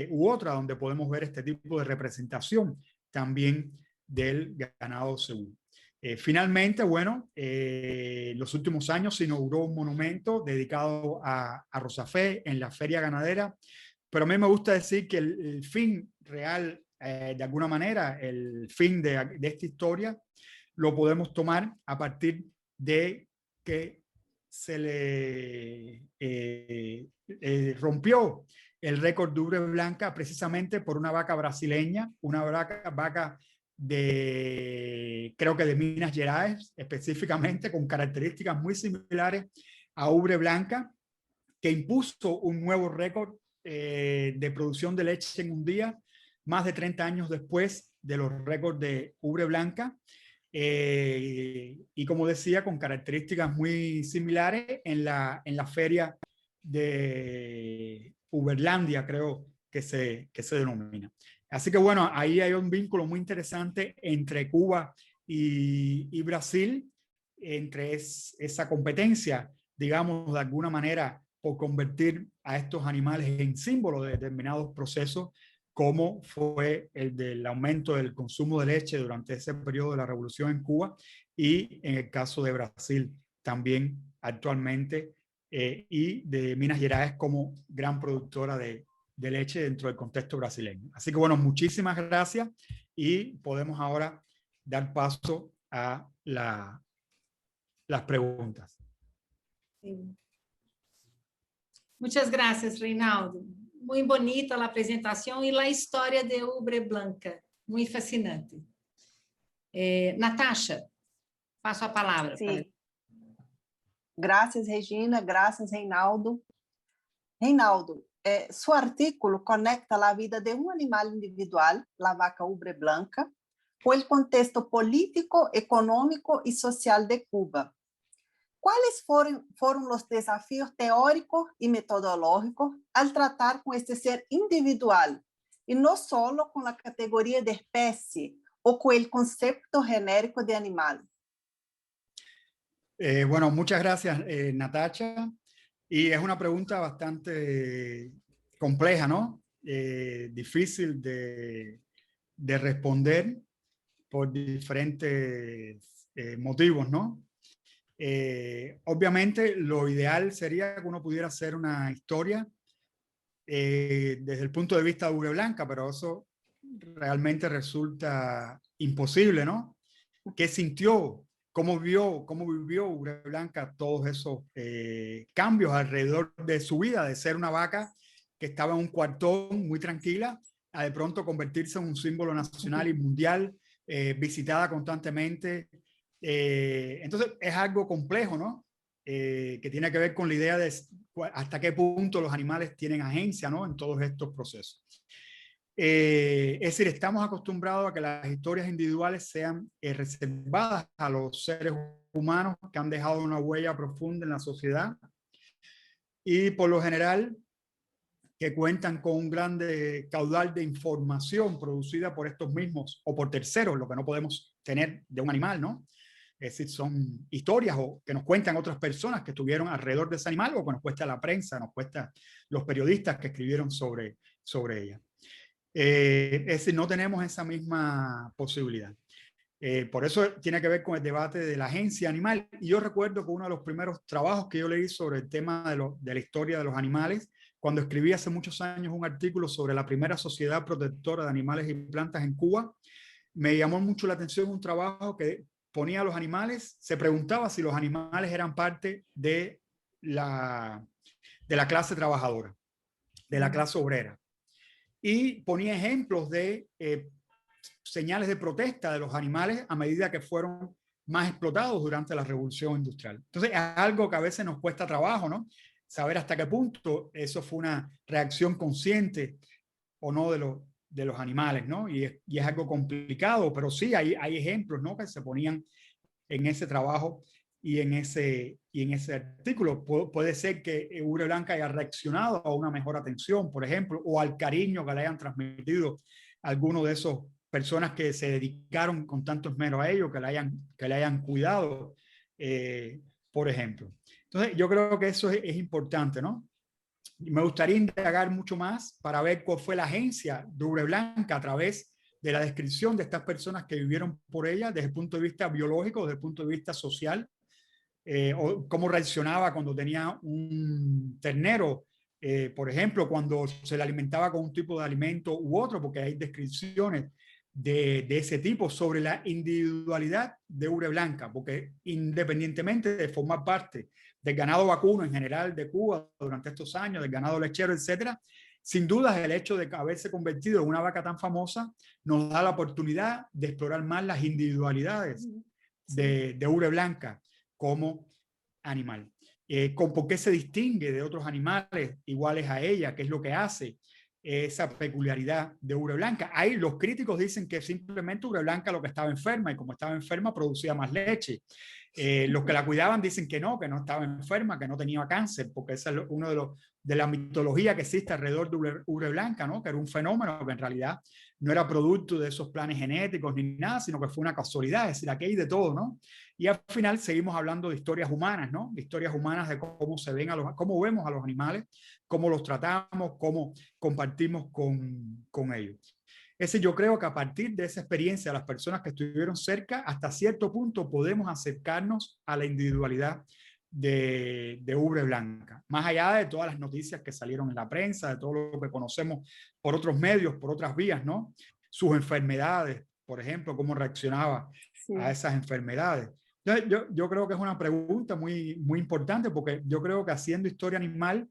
Speaker 2: u otra, donde podemos ver este tipo de representación también del ganado cebú. Finalmente, bueno, en los últimos años se inauguró un monumento dedicado a Rosafé en la feria ganadera, pero a mí me gusta decir que el fin real, de alguna manera, el fin de esta historia, lo podemos tomar a partir de que se le rompió el récord de ubre blanca precisamente por una vaca brasileña, una vaca creo que de Minas Gerais, específicamente con características muy similares a ubre blanca, que impuso un nuevo récord de producción de leche en un día, más de 30 años después de los récords de ubre blanca. Y como decía, con características muy similares en la feria de Uberlandia, creo que se denomina. Así que bueno, ahí hay un vínculo muy interesante entre Cuba y Brasil, entre esa competencia, digamos, de alguna manera, por convertir a estos animales en símbolos de determinados procesos, como fue el del aumento del consumo de leche durante ese periodo de la revolución en Cuba, y en el caso de Brasil también actualmente, y de Minas Gerais como gran productora de leche dentro del contexto brasileño. Así que bueno, muchísimas gracias, y podemos ahora dar paso a las preguntas.
Speaker 1: Sí. Muchas gracias, Reinaldo. Muy bonita a apresentação e a história de ubre blanca, muito fascinante. Natasha, passo a palavra.
Speaker 3: Sí. Gracias, Regina. Gracias, Reinaldo. Reinaldo, su artículo conecta a vida de um animal individual, a vaca ubre blanca, com o contexto político, econômico e social de Cuba. ¿Cuáles fueron los desafíos teóricos y metodológicos al tratar con este ser individual y no solo con la categoría de especie o con el concepto genérico de animal?
Speaker 2: Bueno, muchas gracias, Natasha. Y es una pregunta bastante compleja, ¿no? Difícil de responder por diferentes motivos, ¿no? Obviamente lo ideal sería que uno pudiera hacer una historia desde el punto de vista de ubre blanca, pero eso realmente resulta imposible, ¿no? ¿Qué sintió? ¿Cómo vivió ubre blanca todos esos cambios alrededor de su vida, de ser una vaca que estaba en un cuartón muy tranquila, a de pronto convertirse en un símbolo nacional y mundial, visitada constantemente? Entonces es algo complejo, ¿no? Que tiene que ver con la idea de hasta qué punto los animales tienen agencia, ¿no? En todos estos procesos. Es decir, estamos acostumbrados a que las historias individuales sean reservadas a los seres humanos que han dejado una huella profunda en la sociedad, y por lo general que cuentan con un grande caudal de información producida por estos mismos o por terceros, lo que no podemos tener de un animal, ¿no? Es decir, son historias que nos cuentan otras personas que estuvieron alrededor de ese animal, o que nos cuesta la prensa, nos cuesta los periodistas que escribieron sobre ella. Es decir, no tenemos esa misma posibilidad. Por eso tiene que ver con el debate de la agencia animal. Y yo recuerdo que uno de los primeros trabajos que yo leí sobre el tema de la historia de los animales, cuando escribí hace muchos años un artículo sobre la primera sociedad protectora de animales y plantas en Cuba, me llamó mucho la atención un trabajo que ponía a los animales, se preguntaba si los animales eran parte de la clase trabajadora, de la clase obrera. Y ponía ejemplos de señales de protesta de los animales a medida que fueron más explotados durante la Revolución Industrial. Entonces, es algo que a veces nos cuesta trabajo, ¿no? Saber hasta qué punto eso fue una reacción consciente o no de los animales, ¿no? Y es algo complicado, pero sí hay ejemplos, ¿no? Que se ponían en ese trabajo y en ese artículo. Puede ser que Ubre Blanca haya reaccionado a una mejor atención, por ejemplo, o al cariño que le hayan transmitido a algunos de esos personas que se dedicaron con tanto esmero a ello, que le hayan cuidado, por ejemplo. Entonces, yo creo que eso es importante, ¿no? Me gustaría indagar mucho más para ver cuál fue la agencia de Ubre Blanca a través de la descripción de estas personas que vivieron por ella desde el punto de vista biológico, desde el punto de vista social, o cómo reaccionaba cuando tenía un ternero, por ejemplo, cuando se le alimentaba con un tipo de alimento u otro, porque hay descripciones de ese tipo sobre la individualidad de Ubre Blanca, porque independientemente de formar parte del ganado vacuno en general de Cuba durante estos años, del ganado lechero, etcétera, sin duda el hecho de haberse convertido en una vaca tan famosa nos da la oportunidad de explorar más las individualidades de Ubre Blanca como animal. ¿Por qué se distingue de otros animales iguales a ella? ¿Qué es lo que hace esa peculiaridad de Ubre Blanca? Ahí los críticos dicen que simplemente Ubre Blanca lo que estaba enferma, y como estaba enferma producía más leche. Los que la cuidaban dicen que no estaba enferma, que no tenía cáncer, porque ese es uno de la mitología que existe alrededor de Ubre Blanca, ¿no? Que era un fenómeno que en realidad no era producto de esos planes genéticos ni nada, sino que fue una casualidad. Es decir, aquí hay de todo, ¿no? Y al final seguimos hablando de historias humanas, ¿no? De historias humanas de cómo se ven cómo vemos a los animales, cómo los tratamos, cómo compartimos con ellos. Yo creo que a partir de esa experiencia de las personas que estuvieron cerca, hasta cierto punto podemos acercarnos a la individualidad de Ubre Blanca, más allá de todas las noticias que salieron en la prensa, de todo lo que conocemos por otros medios, por otras vías, ¿no? Sus enfermedades, por ejemplo, cómo reaccionaba a esas enfermedades. Yo creo que es una pregunta muy, muy importante, porque yo creo que haciendo historia animal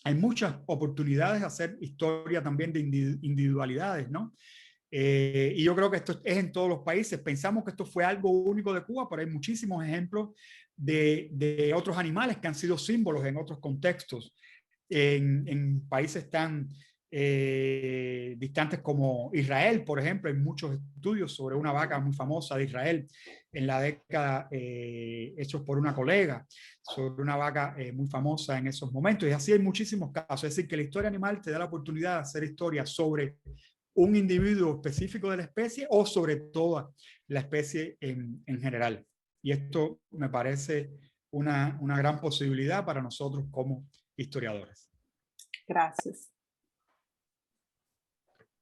Speaker 2: hay muchas oportunidades de hacer historia también de individualidades, ¿no? Y yo creo que esto es en todos los países. Pensamos que esto fue algo único de Cuba, pero hay muchísimos ejemplos de otros animales que han sido símbolos en otros contextos, en países tan distantes como Israel, por ejemplo. Hay muchos estudios sobre una vaca muy famosa de Israel en la década, hechos por una colega, sobre una vaca muy famosa en esos momentos. Y así hay muchísimos casos. Es decir, que la historia animal te da la oportunidad de hacer historia sobre un individuo específico de la especie o sobre toda la especie en general. Y esto me parece una gran posibilidad para nosotros como historiadores.
Speaker 3: Gracias.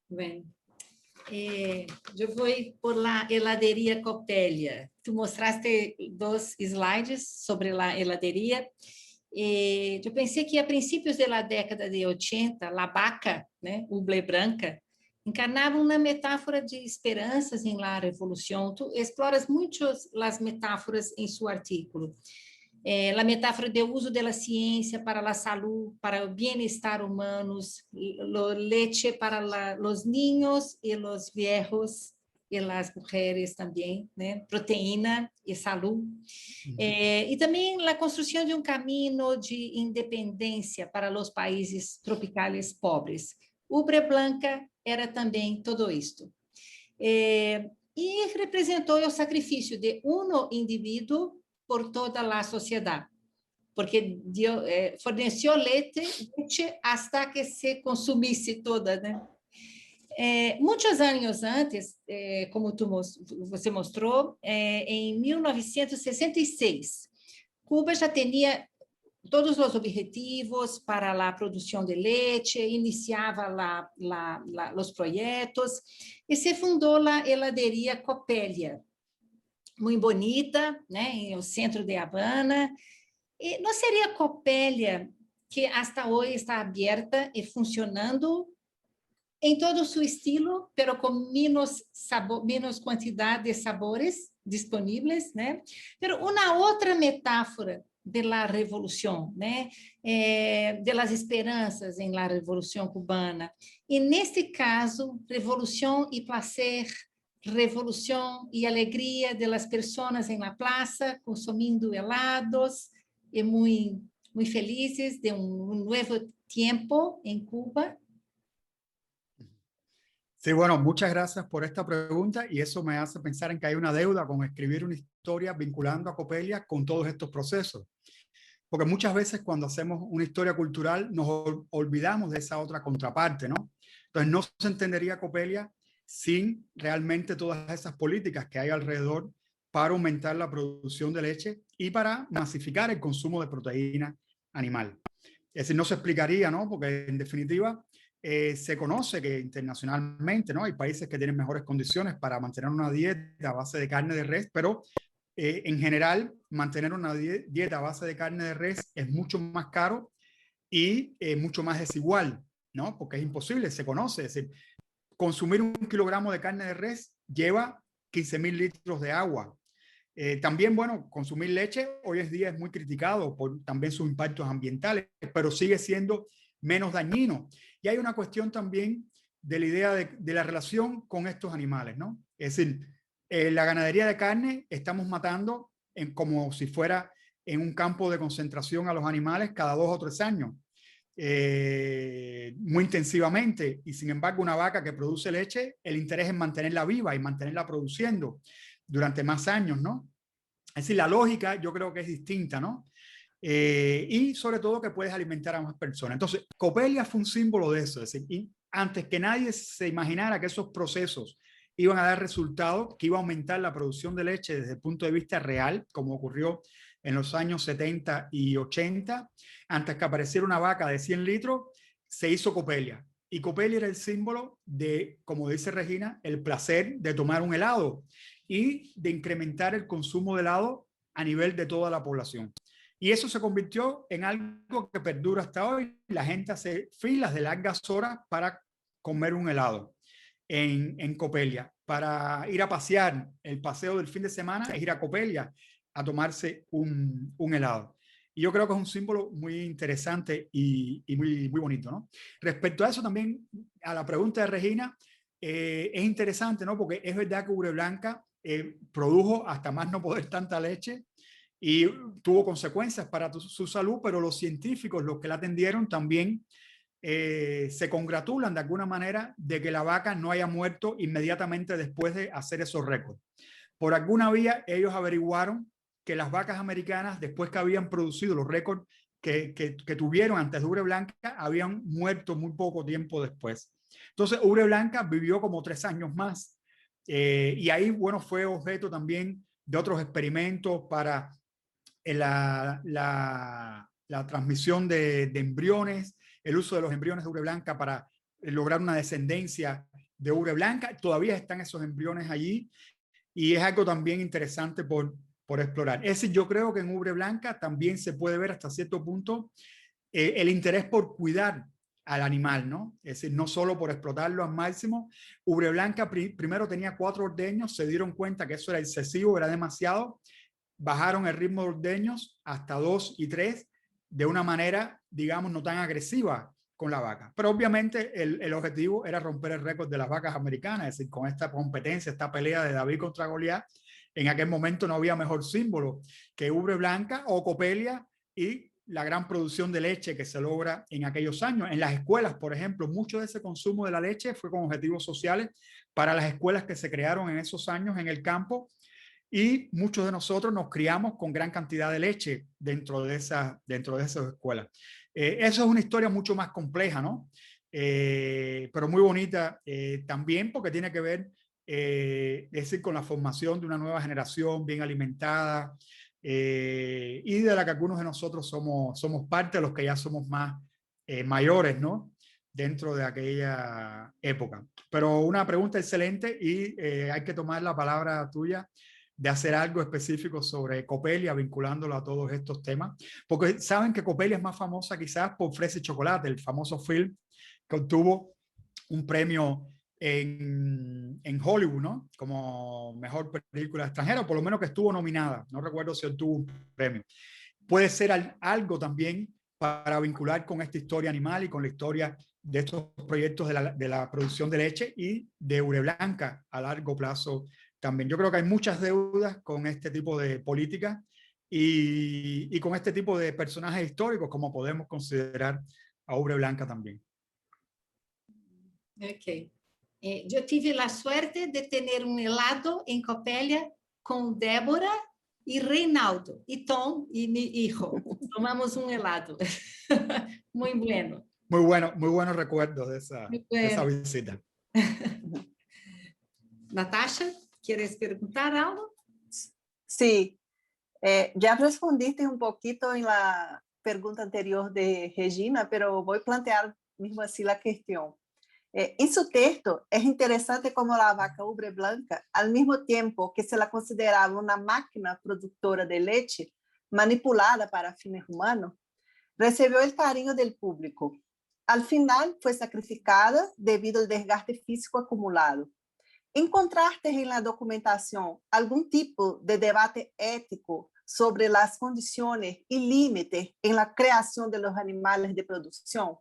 Speaker 1: Bueno, yo voy por la heladería Coppelia. Tú mostraste 2 slides sobre la heladería. Eu pensei que a princípios da década de 80, la vaca, né, Ubre Blanca, encarnava uma metáfora de esperanças em la revolução. Tu exploras muito as metáforas em seu artículo. A metáfora do uso da ciência para a saúde, para o bem-estar humanos, leite para os niños e os viejos, e as mulheres também, né? Proteína e saúde. E também a construção de caminho de independência para os países tropicais pobres. Ubre Blanca era também tudo isto. E representou o sacrifício de indivíduo por toda a sociedade, porque forneceu leite hasta que se consumisse toda, né? Muitos anos antes, como você mostrou, em 1966, Cuba já tinha todos os objetivos para a produção de leite, iniciava os projetos, e se fundou a heladeria Coppelia, muito bonita, né, no centro de Havana. E não seria Coppelia que hasta hoy está abierta y funcionando en todo su estilo, pero con menos cantidad de sabores disponibles, né? Pero una otra metáfora de la revolución, né? De las esperanzas en la revolución cubana. Y en este caso, revolución y placer, revolución y alegría de las personas en la plaza, consumiendo helados y muy felices de un nuevo tiempo en Cuba.
Speaker 2: Sí, bueno, muchas gracias por esta pregunta y eso me hace pensar en que hay una deuda con escribir una historia vinculando a Coppelia con todos estos procesos. Porque muchas veces cuando hacemos una historia cultural nos olvidamos de esa otra contraparte, ¿no? Entonces no se entendería Coppelia sin realmente todas esas políticas que hay alrededor para aumentar la producción de leche y para masificar el consumo de proteína animal. Es decir, no se explicaría, ¿no? Porque en definitiva se conoce que internacionalmente, ¿no? Hay países que tienen mejores condiciones para mantener una dieta a base de carne de res, pero en general mantener una dieta a base de carne de res es mucho más caro y mucho más desigual, ¿no? Porque es imposible, se conoce. Es decir, consumir 1 kilogramo de carne de res lleva 15.000 litros de agua. También, bueno, consumir leche hoy en día es muy criticado por también sus impactos ambientales, pero sigue siendo menos dañino. Y hay una cuestión también de la idea de la relación con estos animales, ¿no? Es decir, la ganadería de carne estamos matando como si fuera en un campo de concentración a los animales cada 2 o 3 años, muy intensivamente. Y sin embargo, una vaca que produce leche, el interés es mantenerla viva y mantenerla produciendo durante más años, ¿no? Es decir, la lógica yo creo que es distinta, ¿no? Y sobre todo que puedes alimentar a más personas. Entonces, Coppelia fue un símbolo de eso. Es decir, antes que nadie se imaginara que esos procesos iban a dar resultados, que iba a aumentar la producción de leche desde el punto de vista real, como ocurrió en los años 70 y 80, antes que apareciera una vaca de 100 litros, se hizo Coppelia. Y Coppelia era el símbolo de, como dice Regina, el placer de tomar un helado y de incrementar el consumo de helado a nivel de toda la población. Y eso se convirtió en algo que perdura hasta hoy. La gente hace filas de largas horas para comer un helado en Coppelia. Para ir a pasear, el paseo del fin de semana es ir a Coppelia a tomarse un helado. Y yo creo que es un símbolo muy interesante y muy bonito, ¿no? Respecto a eso también, a la pregunta de Regina, es interesante, ¿no? Porque es verdad que Ubre Blanca produjo hasta más no poder tanta leche y tuvo consecuencias para su salud, pero los científicos, los que la atendieron, también se congratulan de alguna manera de que la vaca no haya muerto inmediatamente después de hacer esos récords. Por alguna vía, ellos averiguaron que las vacas americanas, después que habían producido los récords que tuvieron antes de Ubre Blanca, habían muerto muy poco tiempo después. Entonces, Ubre Blanca vivió como 3 años más. Y ahí, bueno, fue objeto también de otros experimentos para la transmisión de embriones, el uso de los embriones de Ubre Blanca para lograr una descendencia de Ubre Blanca. Todavía están esos embriones allí y es algo también interesante por explorar. Es decir, yo creo que en Ubre Blanca también se puede ver hasta cierto punto el interés por cuidar al animal, ¿no? Es decir, no solo por explotarlo al máximo. Ubre Blanca primero tenía 4 ordeños, se dieron cuenta que eso era excesivo, era demasiado, bajaron el ritmo de ordeños hasta 2 y 3 de una manera, digamos, no tan agresiva con la vaca. Pero obviamente el objetivo era romper el récord de las vacas americanas, es decir, con esta competencia, esta pelea de David contra Goliat, en aquel momento no había mejor símbolo que Ubre Blanca o Coppelia y la gran producción de leche que se logra en aquellos años. En las escuelas, por ejemplo, mucho de ese consumo de la leche fue con objetivos sociales para las escuelas que se crearon en esos años en el campo y muchos de nosotros nos criamos con gran cantidad de leche dentro de esas escuelas. Eso es una historia mucho más compleja, ¿no? Pero muy bonita también porque tiene que ver, es decir, con la formación de una nueva generación bien alimentada y de la que algunos de nosotros somos parte, de los que ya somos más mayores, ¿no? Dentro de aquella época. Pero una pregunta excelente y hay que tomar la palabra tuya de hacer algo específico sobre Copelia, vinculándolo a todos estos temas, porque saben que Copelia es más famosa quizás por Fresa y Chocolate, el famoso film que obtuvo un premio en Hollywood, ¿no? Como mejor película extranjera, o por lo menos que estuvo nominada. No recuerdo si obtuvo un premio. Puede ser algo también para vincular con esta historia animal y con la historia de estos proyectos de la producción de leche y de Ubre Blanca a largo plazo también. Yo creo que hay muchas deudas con este tipo de políticas y con este tipo de personajes históricos, como podemos considerar a Ubre Blanca también.
Speaker 1: Ok. Eu tive a sorte de ter helado em Copélia com Débora e Reinaldo, e Tom e mi hijo. Tomamos helado. Muy bueno.
Speaker 2: Muy buenos recuerdos de esa
Speaker 1: Bueno.
Speaker 2: visita.
Speaker 1: Natasha, ¿quieres preguntar algo?
Speaker 3: Sí, ya respondiste un poquito en la pregunta anterior de Regina, pero voy a plantear mismo así la cuestión. En su texto es interesante cómo la vaca Ubre Blanca, al mismo tiempo que se la consideraba una máquina productora de leche manipulada para fines humanos, recibió el cariño del público. Al final fue sacrificada debido al desgaste físico acumulado. ¿Encontraste en la documentación algún tipo de debate ético sobre las condiciones y límites en la creación de los animales de producción?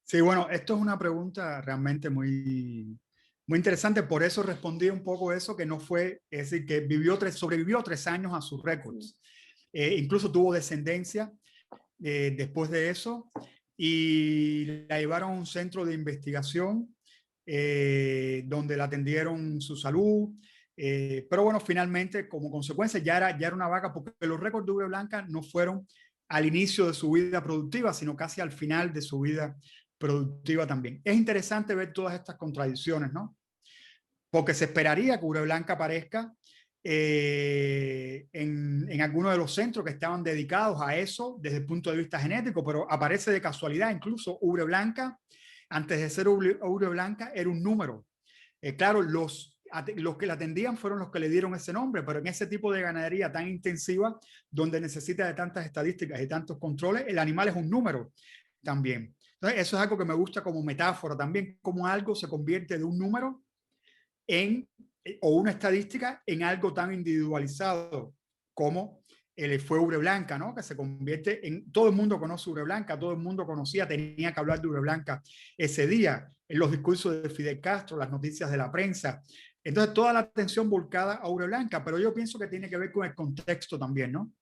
Speaker 2: Sí, bueno, esto es una pregunta realmente muy interesante. Por eso respondí un poco eso, que no fue, es decir, que sobrevivió 3 años a sus récords. Incluso tuvo descendencia después de eso y la llevaron a un centro de investigación donde la atendieron su salud. Pero bueno, finalmente, como consecuencia, ya era una vaca, porque los récords de Ubre Blanca no fueron al inicio de su vida productiva, sino casi al final de su vida productiva también. Es interesante ver todas estas contradicciones, ¿no? Porque se esperaría que Ubre Blanca aparezca en algunos de los centros que estaban dedicados a eso desde el punto de vista genético, pero aparece de casualidad. Incluso Ubre Blanca, antes de ser Ubre Blanca, era un número. Claro, los que la atendían fueron los que le dieron ese nombre, pero en ese tipo de ganadería tan intensiva, donde necesita de tantas estadísticas y tantos controles, el animal es un número también. Entonces, eso es algo que me gusta como metáfora también, cómo algo se convierte de un número o una estadística en algo tan individualizado como fue Ubre Blanca, ¿no? Que se convierte en... Todo el mundo conoce Ubre Blanca, todo el mundo conocía, tenía que hablar de Ubre Blanca ese día, en los discursos de Fidel Castro, las noticias de la prensa. Entonces, toda la atención volcada a Ubre Blanca, pero yo pienso que tiene que ver con el contexto también, ¿no?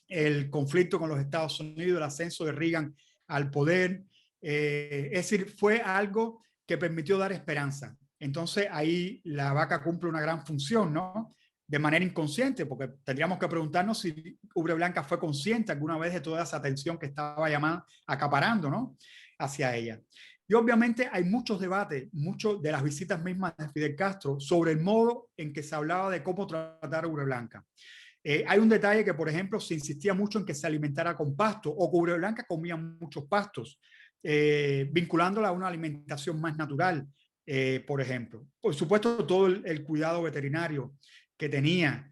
Speaker 2: El conflicto con los Estados Unidos, el ascenso de Reagan al poder, es decir, fue algo que permitió dar esperanza. Entonces ahí la vaca cumple una gran función, ¿no? De manera inconsciente, porque tendríamos que preguntarnos si Ubre Blanca fue consciente alguna vez de toda esa atención que estaba acaparando, ¿no? Hacia ella. Y obviamente hay muchos debates, muchos de las visitas mismas de Fidel Castro sobre el modo en que se hablaba de cómo tratar a Ubre Blanca. Hay un detalle que, por ejemplo, se insistía mucho en que se alimentara con pasto, o que Ubre Blanca comía muchos pastos, vinculándola a una alimentación más natural, por ejemplo. Por supuesto, todo el cuidado veterinario que tenía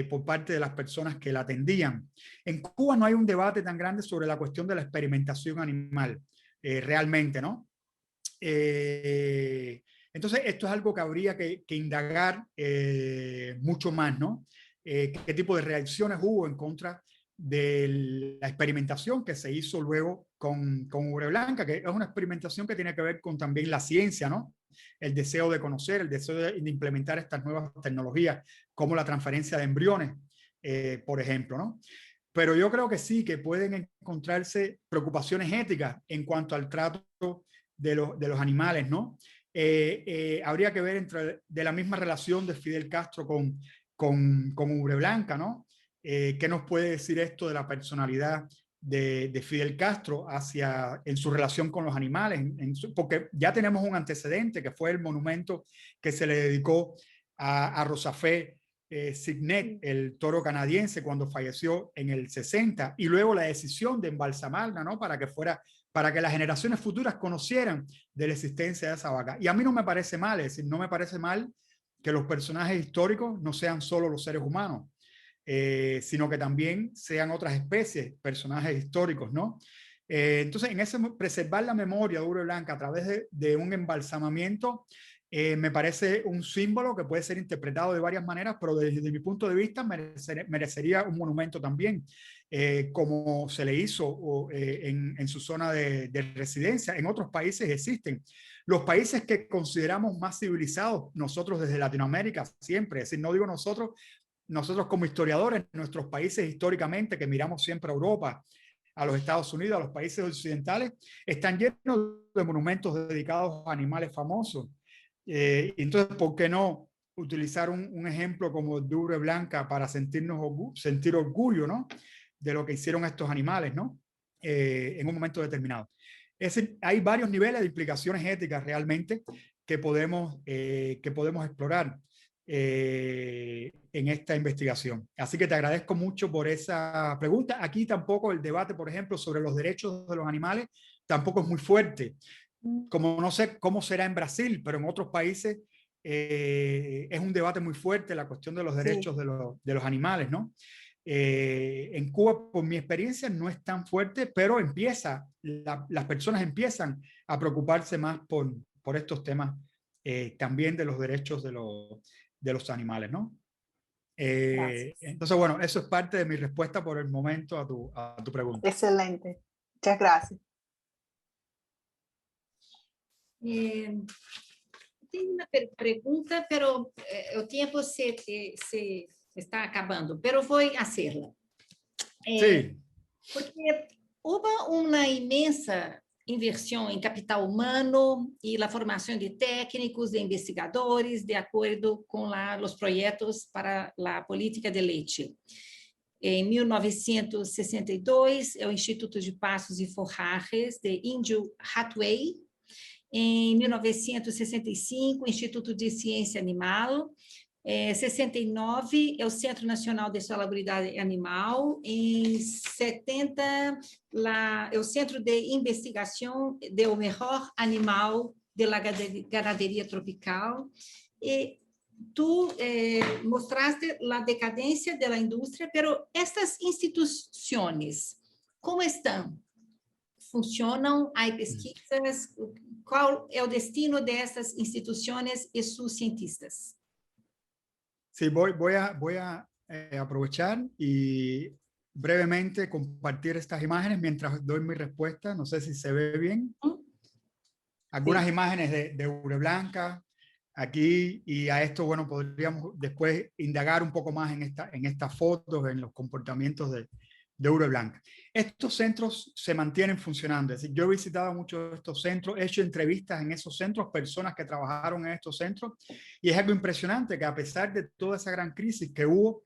Speaker 2: por parte de las personas que la atendían. En Cuba no hay un debate tan grande sobre la cuestión de la experimentación animal, realmente, ¿no? Entonces, esto es algo que habría que indagar mucho más, ¿no? ¿Qué tipo de reacciones hubo en contra de la experimentación que se hizo luego con Ubre Blanca, que es una experimentación que tiene que ver con también la ciencia, ¿no? El deseo de conocer, el deseo de implementar estas nuevas tecnologías, como la transferencia de embriones, por ejemplo, ¿no? Pero yo creo que sí, que pueden encontrarse preocupaciones éticas en cuanto al trato de los animales, ¿no? Habría que ver de la misma relación de Fidel Castro con Ubre Blanca, ¿no? ¿Qué nos puede decir esto de la personalidad de Fidel Castro en su relación con los animales? Porque ya tenemos un antecedente que fue el monumento que se le dedicó a Rosafé Signet, el toro canadiense, cuando falleció en el 60, y luego la decisión de embalsamarla, ¿no? Para que las generaciones futuras conocieran de la existencia de esa vaca. Y a mí no me parece mal, es decir, no me parece mal que los personajes históricos no sean solo los seres humanos, sino que también sean otras especies, personajes históricos, ¿no? Entonces, en ese preservar la memoria de Ubre Blanca a través de un embalsamamiento, me parece un símbolo que puede ser interpretado de varias maneras, pero desde mi punto de vista merecería un monumento también, como se le hizo en su zona de residencia. En otros países existen. Los países que consideramos más civilizados, nosotros desde Latinoamérica siempre, es decir, no digo nosotros como historiadores, nuestros países históricamente que miramos siempre a Europa, a los Estados Unidos, a los países occidentales, están llenos de monumentos dedicados a animales famosos. Entonces, ¿por qué no utilizar un ejemplo como el de Ubre Blanca para sentir orgullo, ¿no?, de lo que hicieron estos animales, ¿no?, en un momento determinado? Es decir, hay varios niveles de implicaciones éticas realmente que podemos explorar en esta investigación. Así que te agradezco mucho por esa pregunta. Aquí tampoco el debate, por ejemplo, sobre los derechos de los animales tampoco es muy fuerte. Como no sé cómo será en Brasil, pero en otros países es un debate muy fuerte la cuestión de los derechos de los animales, ¿no? En Cuba, por mi experiencia, no es tan fuerte, pero las personas empiezan a preocuparse más por estos temas también de los derechos de los animales, ¿no? Entonces, bueno, eso es parte de mi respuesta por el momento a tu pregunta.
Speaker 3: Excelente. Muchas gracias.
Speaker 1: Tenho uma pergunta, pero o tempo se está acabando, pero vou fazê-la.
Speaker 2: Sí.
Speaker 1: Porque houve uma imensa inversión en capital humano y la formación de técnicos, de investigadores, de acuerdo con los proyectos para la política de leite. Em 1962, é o Instituto de Pastos e Forragens de Índio Hathaway. Em 1965, o Instituto de Ciência Animal. 69 é o Centro Nacional de Salubridade Animal. Em 70, é o Centro de Investigação do Melhor Animal de la Ganaderia Tropical. E tu mostraste a decadência da indústria, pero estas instituições, como estão? Funcionam? Há pesquisas? Qual é o destino dessas instituições e seus cientistas?
Speaker 2: Sí, voy a aprovechar y brevemente compartir estas imágenes mientras doy mi respuesta. No sé si se ve bien. Algunas imágenes de Ubre Blanca aquí, y a esto, bueno, podríamos después indagar un poco más en estas fotos, en los comportamientos de Ubre Blanca. Estos centros se mantienen funcionando. Es decir, yo he visitado muchos de estos centros, he hecho entrevistas en esos centros, personas que trabajaron en estos centros, y es algo impresionante que a pesar de toda esa gran crisis que hubo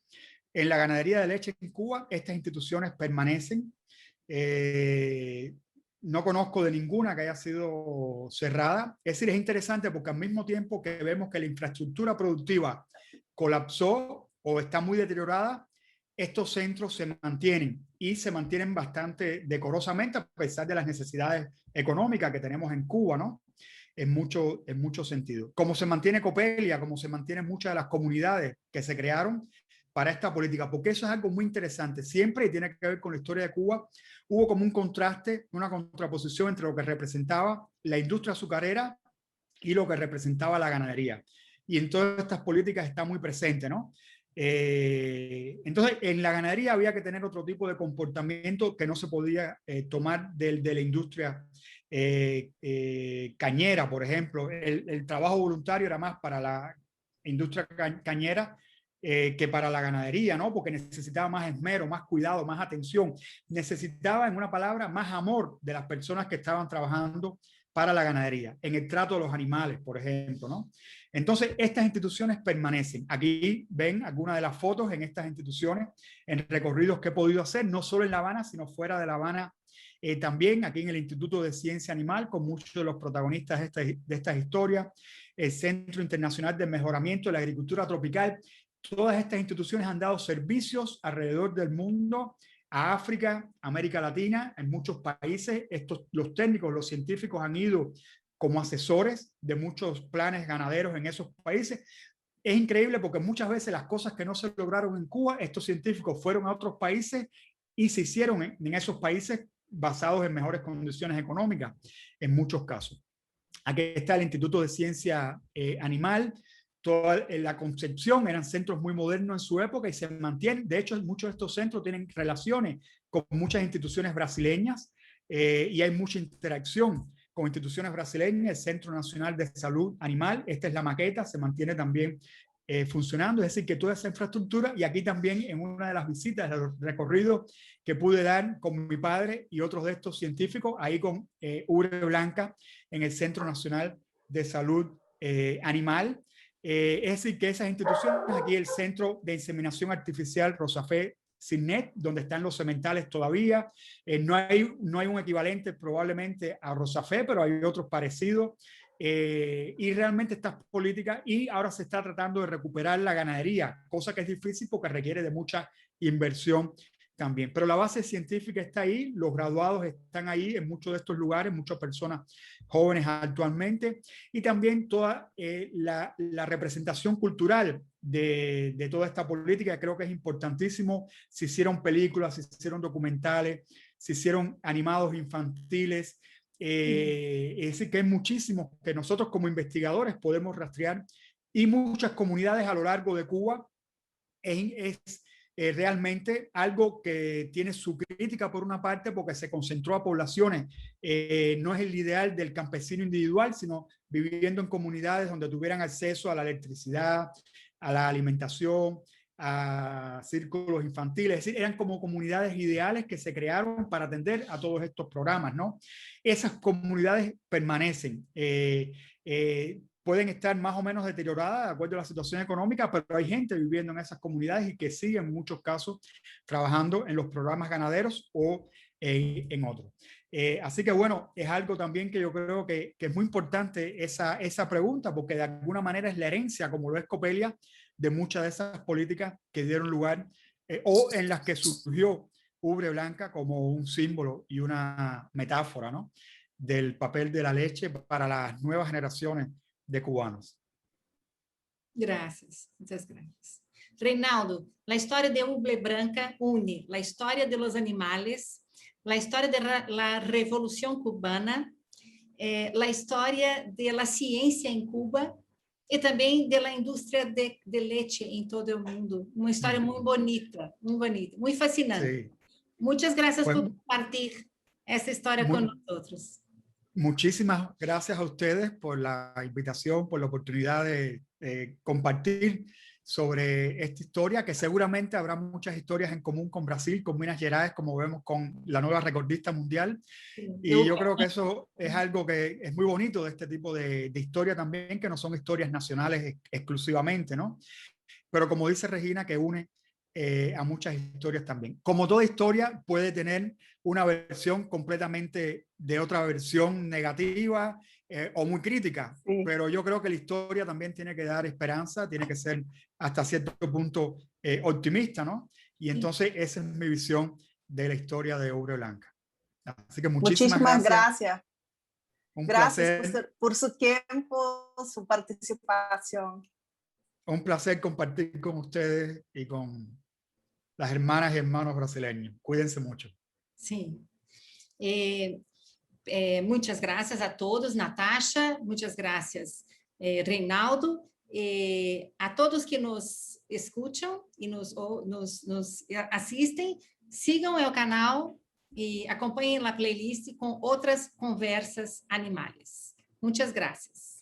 Speaker 2: en la ganadería de leche en Cuba, estas instituciones permanecen. No conozco de ninguna que haya sido cerrada. Es decir, es interesante porque al mismo tiempo que vemos que la infraestructura productiva colapsó o está muy deteriorada, estos centros se mantienen y se mantienen bastante decorosamente a pesar de las necesidades económicas que tenemos en Cuba, ¿no? En mucho sentido. Como se mantiene Copelia, como se mantienen muchas de las comunidades que se crearon para esta política, porque eso es algo muy interesante. Siempre, y tiene que ver con la historia de Cuba, hubo como un contraste, una contraposición entre lo que representaba la industria azucarera y lo que representaba la ganadería. Y en todas estas políticas está muy presente, ¿no? Entonces, en la ganadería había que tener otro tipo de comportamiento que no se podía tomar de la industria cañera, por ejemplo. El trabajo voluntario era más para la industria cañera que para la ganadería, ¿no? Porque necesitaba más esmero, más cuidado, más atención. Necesitaba, en una palabra, más amor de las personas que estaban trabajando para la ganadería, en el trato de los animales, por ejemplo, ¿no? Entonces, estas instituciones permanecen. Aquí ven algunas de las fotos en estas instituciones, en recorridos que he podido hacer, no solo en La Habana, sino fuera de La Habana, también aquí en el Instituto de Ciencia Animal, con muchos de los protagonistas de estas historias, el Centro Internacional de Mejoramiento de la Agricultura Tropical. Todas estas instituciones han dado servicios alrededor del mundo, a África, América Latina, en muchos países. Los técnicos, los científicos han ido como asesores de muchos planes ganaderos en esos países. es increíble porque muchas veces las cosas que no se lograron en Cuba, estos científicos fueron a otros países y se hicieron en esos países basados en mejores condiciones económicas, en muchos casos. Aquí está el Instituto de Ciencia Animal. Toda la Concepción eran centros muy modernos en su época y se mantienen. De hecho, muchos de estos centros tienen relaciones con muchas instituciones brasileñas y hay mucha interacción con instituciones brasileñas. El Centro Nacional de Salud Animal, esta es la maqueta, se mantiene también funcionando. Es decir, que toda esa infraestructura, y aquí también en una de las visitas, de los recorridos que pude dar con mi padre y otros de estos científicos, ahí con Ubre Blanca en el Centro Nacional de Salud Animal. Es decir, que esas instituciones, aquí el Centro de Inseminación Artificial Rosafé Signet, donde están los sementales todavía, no hay un equivalente probablemente a Rosafé, pero hay otros parecidos. Y realmente estas políticas, y ahora se está tratando de recuperar la ganadería, cosa que es difícil porque requiere de mucha inversión también. Pero la base científica está ahí, los graduados están ahí en muchos de estos lugares, muchas personas jóvenes actualmente, y también toda la representación cultural de toda esta política. Creo que es importantísimo. Se hicieron películas, se hicieron documentales, se hicieron animados infantiles. Es decir, que hay muchísimos que nosotros como investigadores podemos rastrear, y muchas comunidades a lo largo de Cuba. Es realmente algo que tiene su crítica por una parte porque se concentró a poblaciones, no es el ideal del campesino individual, sino viviendo en comunidades donde tuvieran acceso a la electricidad, a la alimentación, a círculos infantiles. Es decir, eran como comunidades ideales que se crearon para atender a todos estos programas, ¿no? Esas comunidades permanecen. Pueden estar más o menos deterioradas de acuerdo a la situación económica, pero hay gente viviendo en esas comunidades y que sigue en muchos casos trabajando en los programas ganaderos o en otros. Así que bueno, es algo también que yo creo que es muy importante esa pregunta, porque de alguna manera es la herencia, como lo es Coppelia, de muchas de esas políticas que dieron lugar o en las que surgió Ubre Blanca como un símbolo y una metáfora, ¿no?, del papel de la leche para las nuevas generaciones de cubanos.
Speaker 1: Gracias, muchas gracias. Reinaldo, la historia de Ubre Blanca une la historia de los animales, la historia de la Revolución Cubana, la historia de la ciencia en Cuba y también de la industria de leche en todo el mundo. Una historia muy bonita, muy fascinante. Sí. Muchas gracias por compartir esta historia con nosotros.
Speaker 2: Muchísimas gracias a ustedes por la invitación, por la oportunidad de compartir sobre esta historia, que seguramente habrá muchas historias en común con Brasil, con Minas Gerais, como vemos con la nueva recordista mundial. Y yo creo que eso es algo que es muy bonito de este tipo de historia también, que no son historias nacionales exclusivamente, ¿no? Pero como dice Regina, que une a muchas historias también. Como toda historia puede tener una versión completamente de otra versión negativa o muy crítica, sí. Pero yo creo que la historia también tiene que dar esperanza, tiene que ser hasta cierto punto optimista, ¿no? Y entonces esa es mi visión de la historia de Ubre Blanca. Así que muchísimas gracias.
Speaker 3: Un placer por su tiempo, su participación.
Speaker 2: Un placer compartir con ustedes y con las hermanas y hermanos brasileños. Cuídense mucho.
Speaker 1: Sí. Muchas gracias a todos, Natasha, muchas gracias, Reinaldo, a todos que nos escuchan y nos asistem, sigam o canal e acompanhem a playlist com outras conversas animais. Muchas gracias.